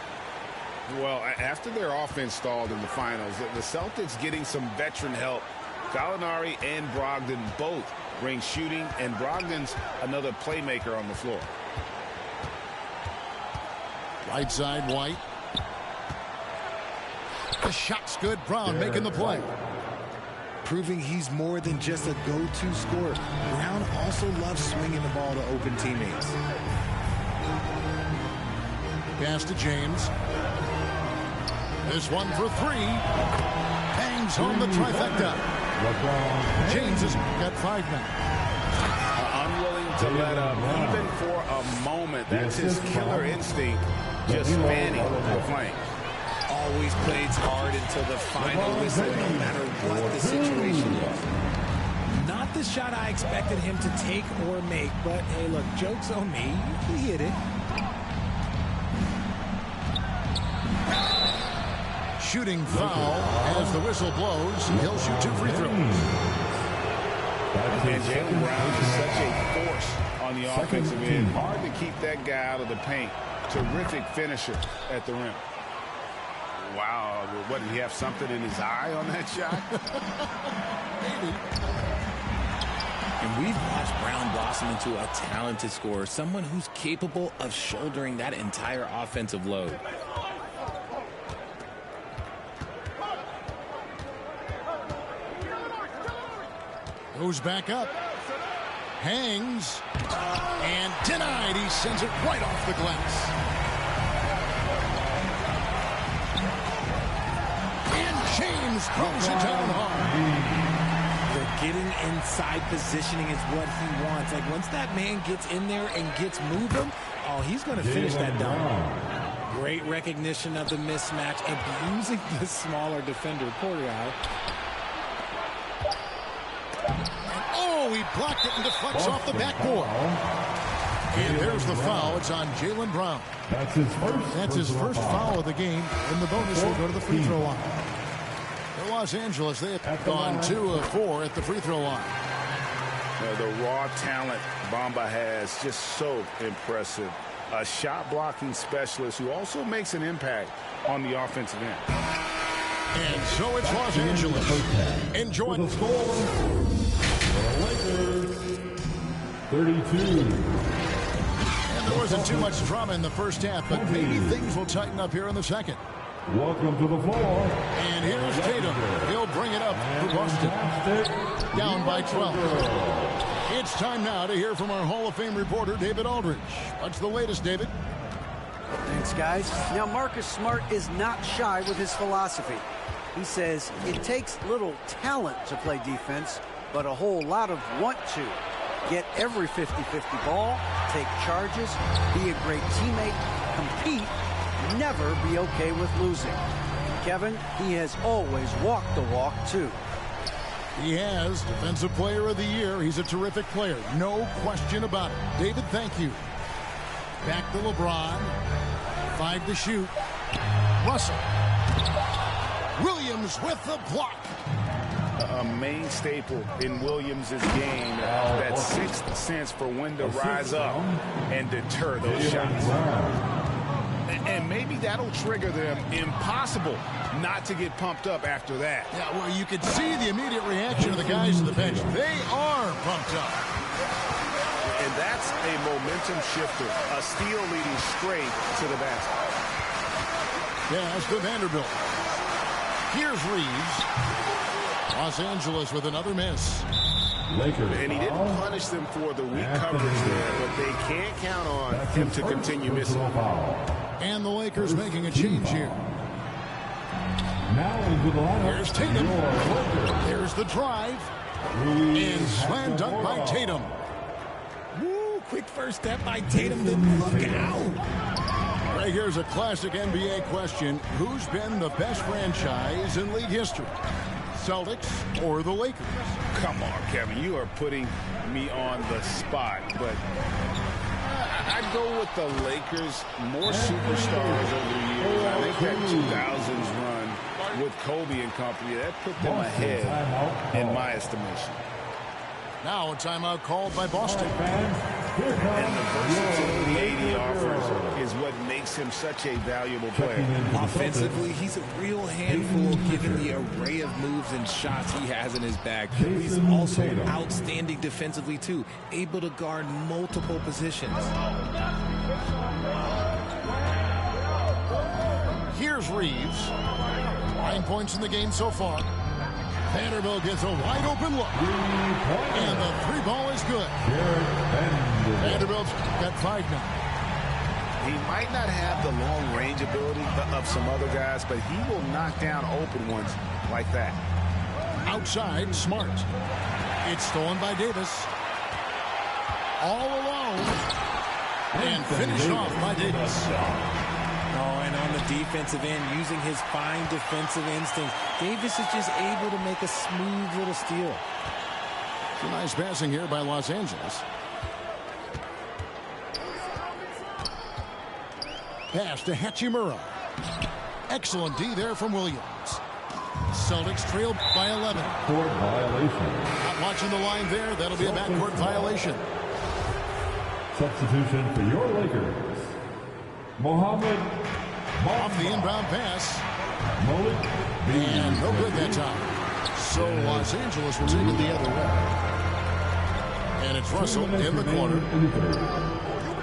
[SPEAKER 5] Well, after their offense stalled in the finals, the Celtics getting some veteran help. Gallinari and Brogdon both bring shooting, and Brogdon's another playmaker on the floor.
[SPEAKER 4] Right side, White. The shot's good. Brown making the play.
[SPEAKER 14] Proving he's more than just a go-to scorer. Brown also loves swinging the ball to open teammates.
[SPEAKER 4] Pass to James. This one for 3. Hangs home the trifecta. James has got 5 now.
[SPEAKER 5] Unwilling to let up, even for a moment. That's his killer instinct. Just fanning the flank.
[SPEAKER 14] Always plays hard until the final whistle, no matter what the situation was. Not the shot I expected him to take or make, but hey, look, joke's on me. He hit it.
[SPEAKER 4] Shooting foul as the whistle blows. He'll shoot 2 free throws.
[SPEAKER 5] And Jaylen Brown is such a force on the offensive end. Hard to keep that guy out of the paint. Terrific finisher at the rim. Wow, what, did he have something in his eye on that shot?
[SPEAKER 4] Maybe.
[SPEAKER 14] And we've watched Brown blossom into a talented scorer, someone who's capable of shouldering that entire offensive load.
[SPEAKER 4] Goes back up. Hangs. And denied. He sends it right off the glass. And James throws it down hard.
[SPEAKER 14] The getting inside positioning is what he wants. Like, once that man gets in there and gets moving, oh, he's going to finish that dunk. Great recognition of the mismatch, abusing the smaller defender. Poor guy.
[SPEAKER 4] Oh, he blocked it and deflects off the backboard. And there's the foul. It's on Jaylen Brown. That's his first foul of the game. And the bonus will go to the free throw line. For Los Angeles, they have gone 2 of 4 at the free throw line.
[SPEAKER 5] The raw talent Bamba has, just so impressive. A shot blocking specialist who also makes an impact on the offensive end.
[SPEAKER 4] And so it's Los Angeles. Enjoy
[SPEAKER 8] the score. The Lakers, 32.
[SPEAKER 4] And there wasn't too much drama in the first half, but maybe things will tighten up here in the second.
[SPEAKER 8] Welcome to the floor.
[SPEAKER 4] And here's Tatum. He'll bring it up for Boston. Down by 12. It's time now to hear from our Hall of Fame reporter, David Aldridge. What's the latest, David?
[SPEAKER 7] Thanks, guys. Now, Marcus Smart is not shy with his philosophy. He says it takes little talent to play defense, but a whole lot of want to. Get every 50-50 ball, take charges, be a great teammate, compete, never be okay with losing. Kevin, he has always walked the walk, too.
[SPEAKER 4] He has Defensive Player of the Year. He's a terrific player. No question about it. David, thank you. Back to LeBron. 5 to shoot. Russell. Williams with the block.
[SPEAKER 5] A main staple in Williams' game, that sixth sense for when to rise up and deter those shots. And maybe that'll trigger them. Impossible not to get pumped up after that.
[SPEAKER 4] Yeah, well, you could see the immediate reaction of the guys on the bench. They are pumped up.
[SPEAKER 5] And that's a momentum shifter. A steal leading straight to the basket.
[SPEAKER 4] Yeah, that's to Vanderbilt. Here's Reeves. Los Angeles with another miss.
[SPEAKER 8] Lakers.
[SPEAKER 5] And he didn't punish them for the weak coverage there, but they can't count on him to continue missing.
[SPEAKER 4] And the Lakers making a change here.
[SPEAKER 8] Now into the lineup.
[SPEAKER 4] Here's Tatum. There's the drive. And slam dunk by Tatum.
[SPEAKER 14] Woo, quick first step by Tatum. Then look out.
[SPEAKER 4] Right here's a classic NBA question. Who's been the best franchise in league history? Celtics or the Lakers?
[SPEAKER 5] Come on, Kevin. You are putting me on the spot, but I'd go with the Lakers. More superstars over the years. I think that 2000s run with Kobe and company, that put them ahead in my estimation.
[SPEAKER 4] Now a timeout called by Boston.
[SPEAKER 5] And the versatility he offers is what makes him such a valuable player.
[SPEAKER 14] Offensively, he's a real handful given the array of moves and shots he has in his bag. He's also outstanding defensively, too, able to guard multiple positions.
[SPEAKER 4] Here's Reeves. 9 points in the game so far. Vanderbilt gets a wide-open look. And the 3 ball is good. Vanderbilt's got 5 now.
[SPEAKER 5] He might not have the long-range ability of some other guys, but he will knock down open ones like that.
[SPEAKER 4] Outside, Smart. It's stolen by Davis. All alone. And finished off by Davis.
[SPEAKER 14] Oh, and on the defensive end, using his fine defensive instinct, Davis is just able to make a smooth little steal.
[SPEAKER 4] Some nice passing here by Los Angeles. Pass to Hachimura. Excellent D there from Williams. Celtics trail by 11.
[SPEAKER 8] Court violation.
[SPEAKER 4] Not watching the line there. That'll be a backcourt violation.
[SPEAKER 8] Substitution for your Lakers. Mohammed
[SPEAKER 4] off the inbound pass.
[SPEAKER 8] Malik
[SPEAKER 4] and no good that time. So Los Angeles will take it the other way. And it's Russell in the corner.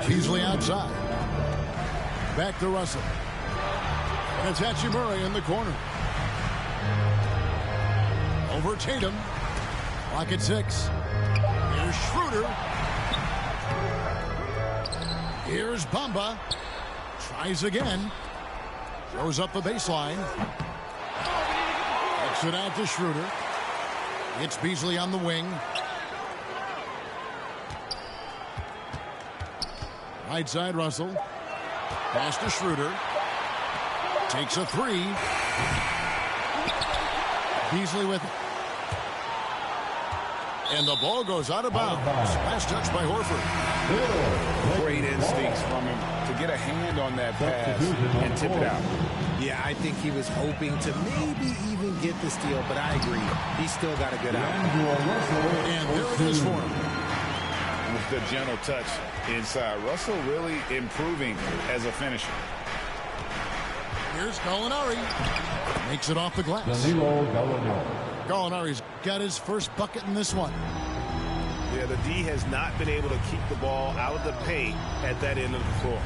[SPEAKER 4] Beasley outside. Back to Russell. And it's Hachimura in the corner. Over Tatum. Clock at 6. Here's Schroeder. Here's Bamba. Tries again. Throws up the baseline. Kicks it out to Schroeder. It's Beasley on the wing. Right side, Russell. Pass to Schroeder. Takes a 3. Beasley with it. And the ball goes out of bounds. Last touch by Horford.
[SPEAKER 5] Great instincts from him to get a hand on that pass and tip it out.
[SPEAKER 14] Yeah, I think he was hoping to maybe even get the steal, but I agree. He's still got a good eye.
[SPEAKER 4] And there it is for him.
[SPEAKER 5] With the gentle touch inside. Russell really improving as a finisher.
[SPEAKER 4] Here's Gallinari. Makes it off the glass. Gallinari's got his first bucket in this one.
[SPEAKER 15] Yeah, the D has not been able to keep the ball out of the paint at that end of the floor.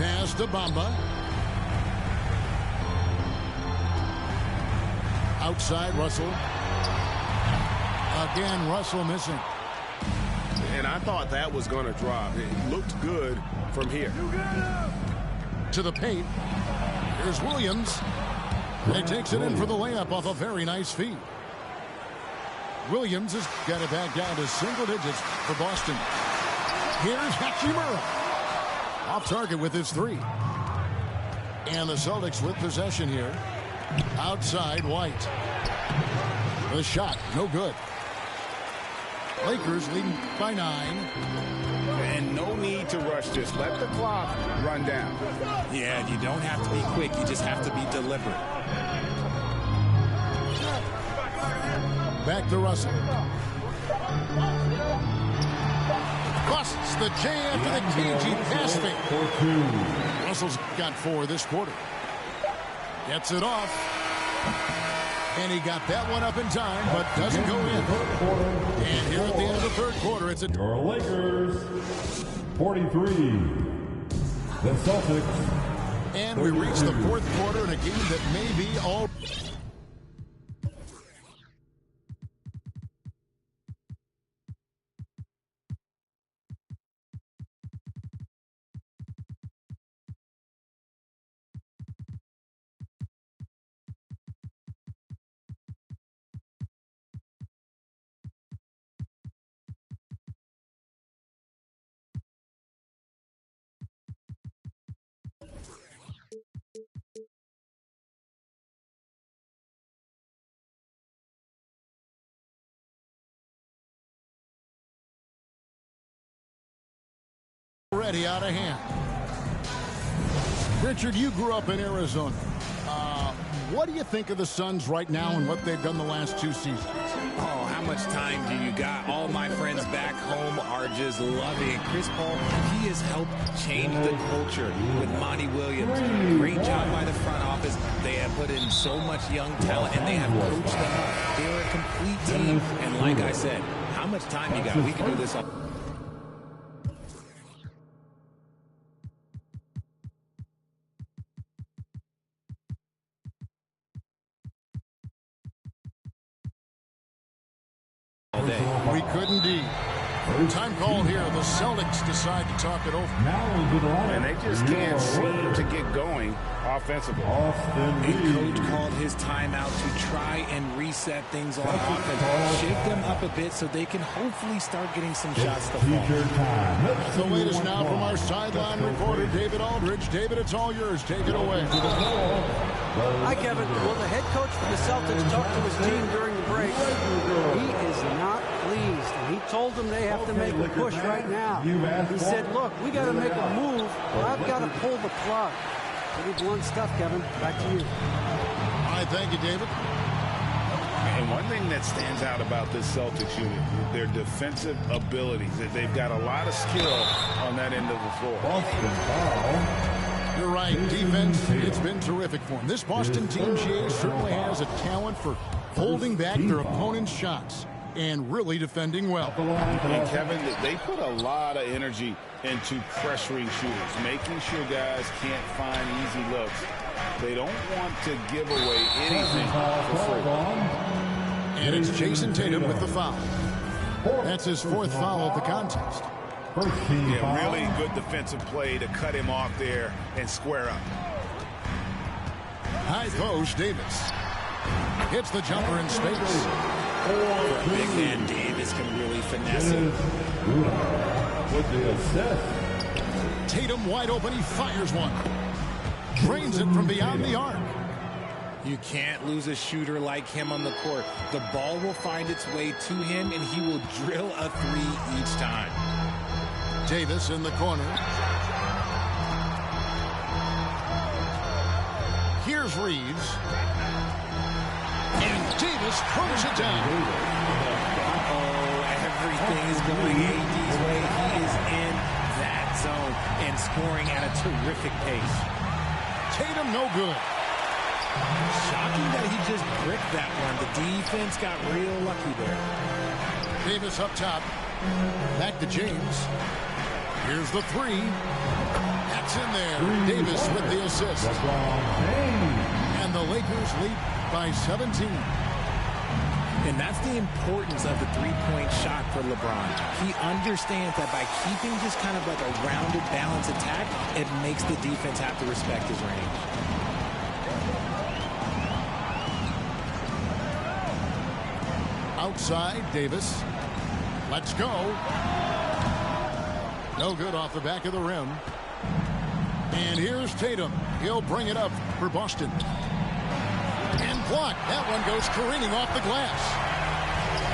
[SPEAKER 4] Pass to Bamba. Outside, Russell. Again, Russell missing.
[SPEAKER 15] And I thought that was going to drop. It looked good from here.
[SPEAKER 4] To the paint. Here's Williams. And he takes it in for the layup off a very nice feed. Williams has got it back down to single digits for Boston. Here's Hachimura. Off target with his 3. And the Celtics with possession here. Outside, White. The shot, no good. Lakers leading by 9.
[SPEAKER 5] And no need to rush this. Let the clock run down.
[SPEAKER 14] Yeah, you don't have to be quick. You just have to be deliberate.
[SPEAKER 4] Back to Russell. Busts the J after the KG pass fake. Russell's got 4 this quarter. Gets it off. And he got that one up in time, but doesn't go in. And here at the end of the third quarter, it's
[SPEAKER 8] your Lakers 43. The Celtics.
[SPEAKER 4] And we reach the fourth quarter in a game that may be all. Ready out of hand. Richard, you grew up in Arizona. What do you think of the Suns right now and what they've done the last 2 seasons?
[SPEAKER 14] Oh, how much time do you got? All my friends back home are just loving it. Chris Paul, he has helped change the culture with Monty Williams. Great job by the front office. They have put in so much young talent, and they have coached them up. They're a complete team. And like I said, how much time you got? We can do this all.
[SPEAKER 4] We could indeed. Time call here. The Celtics decide to talk it over.
[SPEAKER 5] And they just can't seem to get going offensively.
[SPEAKER 14] And coach called his timeout to try and reset things on offense. Shake them up a bit so they can hopefully start getting some shots to fall.
[SPEAKER 4] The latest now from our sideline reporter, David Aldridge. David, it's all yours. Take it away.
[SPEAKER 7] Hi, Kevin. Well, the head coach for the Celtics talked to his team during the break. He is not pleased, and he told them they have to make a push right now. He said, look, we got to make a move, or I've got to pull the plug. Pretty blunt stuff, Kevin. Back to you.
[SPEAKER 4] All right, thank you, David.
[SPEAKER 5] And one thing that stands out about this Celtics unit, their defensive abilities. That they've got a lot of skill on that end of the floor.
[SPEAKER 4] You're right. Defense, it's been terrific for them. This Boston team, GA, certainly has a talent for holding back their opponent's shots and really defending well.
[SPEAKER 5] And Kevin, they put a lot of energy into pressuring shooters, making sure guys can't find easy looks. They don't want to give away anything for free.
[SPEAKER 4] And it's Jason Tatum with the foul. That's his 4th foul of the contest.
[SPEAKER 5] Yeah, really good defensive play to cut him off there and square up.
[SPEAKER 4] High post, Davis. Hits the jumper in space.
[SPEAKER 14] For a big man, Davis can really finesse it.
[SPEAKER 8] With the assist.
[SPEAKER 4] Tatum wide open, he fires one. Drains it from beyond the arc.
[SPEAKER 14] You can't lose a shooter like him on the court. The ball will find its way to him, and he will drill a 3 each time.
[SPEAKER 4] Davis in the corner. Here's Reeves. And Davis throws it down.
[SPEAKER 14] Oh, everything is going AD's way. He is in that zone and scoring at a terrific pace.
[SPEAKER 4] Tatum no good.
[SPEAKER 14] Shocking that he just bricked that one. The defense got real lucky there.
[SPEAKER 4] Davis up top. Back to James. Here's the 3. That's in there. Davis with the assist. And the Lakers lead by 17.
[SPEAKER 14] And that's the importance of the three-point shot for LeBron. He understands that by keeping just kind of like a rounded, balanced attack, it makes the defense have to respect his range.
[SPEAKER 4] Outside, Davis. Let's go. No good off the back of the rim. And here's Tatum. He'll bring it up for Boston. And blocked. That one goes careening off the glass.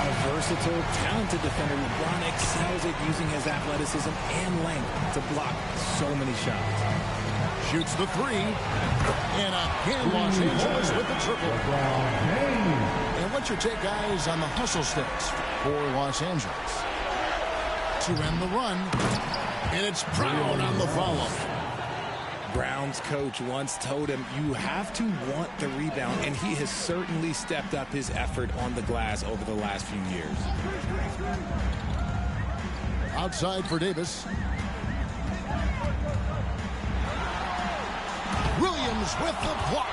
[SPEAKER 14] A versatile, talented defender. LeBron excels at using his athleticism and length to block so many shots.
[SPEAKER 4] Shoots the 3. And again, Los Angeles with the triple. And what's your take, guys, on the hustle stats for Los Angeles? To end the run. And it's Brown on the follow.
[SPEAKER 14] Brown's coach once told him, you have to want the rebound, and he has certainly stepped up his effort on the glass over the last few years.
[SPEAKER 4] Outside for Davis. Williams with the block.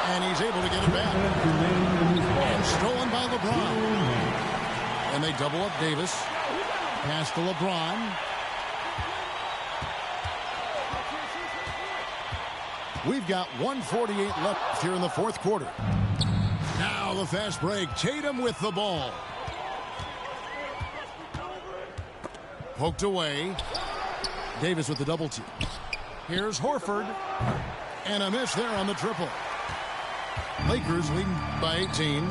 [SPEAKER 4] And he's able to get it back. And stolen by LeBron. And they double up Davis. Pass to LeBron. We've got 1:48 left here in the 4th quarter. Now the fast break. Tatum with the ball. Poked away. Davis with the double team. Here's Horford. And a miss there on the triple. Lakers leading by 18.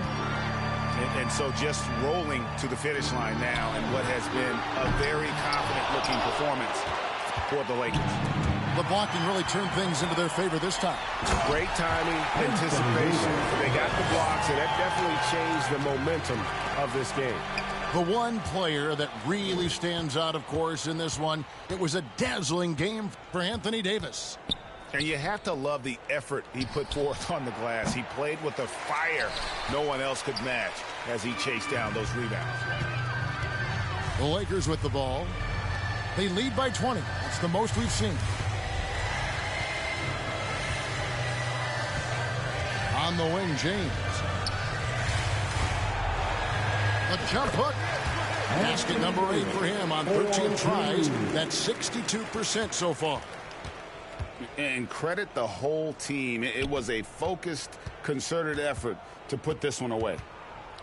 [SPEAKER 5] And so just rolling to the finish line now in what has been a very confident-looking performance for the Lakers.
[SPEAKER 4] The blocking really turned things into their favor this time.
[SPEAKER 15] Great timing, anticipation. They got the blocks, and that definitely changed the momentum of this game.
[SPEAKER 4] The one player that really stands out, of course, in this one, it was a dazzling game for Anthony Davis.
[SPEAKER 5] And you have to love the effort he put forth on the glass. He played with a fire no one else could match as he chased down those rebounds.
[SPEAKER 4] The Lakers with the ball. They lead by 20. That's the most we've seen. On the wing, James. A jump hook. Basket number 8 for him on 13 tries. That's 62% so far.
[SPEAKER 5] And credit the whole team. It was a focused, concerted effort to put this one away.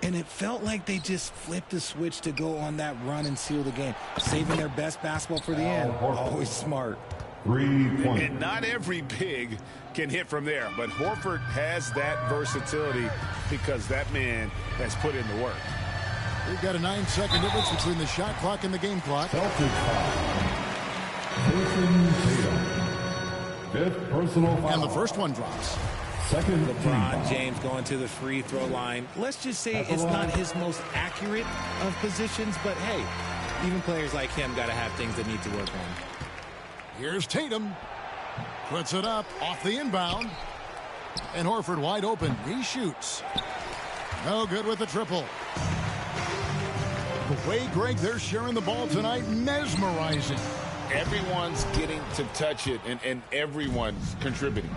[SPEAKER 14] And it felt like they just flipped the switch to go on that run and seal the game, saving their best basketball for the end. Always smart.
[SPEAKER 8] 3 points.
[SPEAKER 5] And not every big can hit from there, but Horford has that versatility because that man has put in the work.
[SPEAKER 4] We've got a 9-second difference between the shot clock and the game clock.
[SPEAKER 8] Celtics foul. Jason Tatum. 5th personal foul.
[SPEAKER 4] And the first one drops.
[SPEAKER 8] Second
[SPEAKER 14] LeBron James going to the free throw line. Let's just say it's not his most accurate of positions, but hey, even players like him got to have things they need to work on.
[SPEAKER 4] Here's Tatum. Puts it up off the inbound. And Horford wide open. He shoots. No good with the triple. The way, Greg, they're sharing the ball tonight, mesmerizing.
[SPEAKER 5] Everyone's getting to touch it, and everyone's contributing.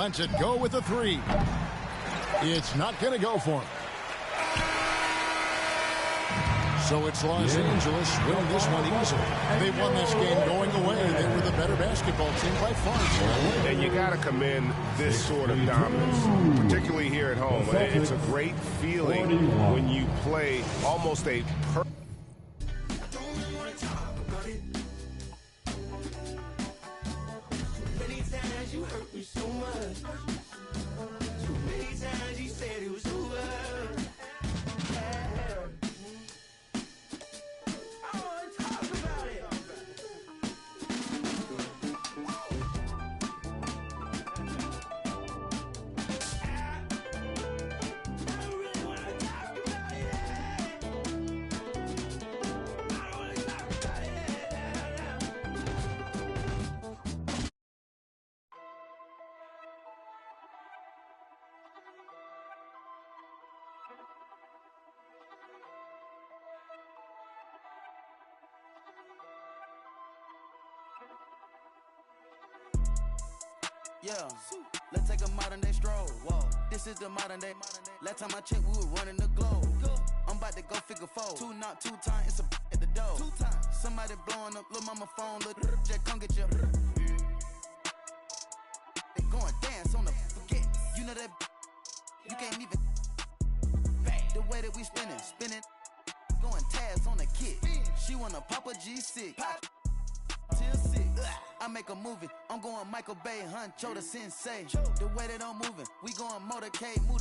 [SPEAKER 4] lets it go with a three. It's not going to go for him. So it's Los Angeles winning this one easily. They won this game going away. They were the better basketball team by far.
[SPEAKER 15] And you got to commend this sort of dominance, particularly here at home. It's a great feeling when you play almost a perfect.
[SPEAKER 16] Yeah, let's take a modern day stroll. Whoa, this is the modern day. Last time I checked, we were running the globe. I'm about to go figure four. 2 knock 2 times, it's a at the door. 2 times. Somebody blowing up, little mama phone, look, Jack, come get your. They going dance on the forget. You know that you can't even. The way that we spinning, going tabs on the kid. She wanna pop a G6. Pop. Till 6. I make a movie. I'm going Michael Bay, Huncho the Sensei. The way that I'm moving, we going motorcade, move.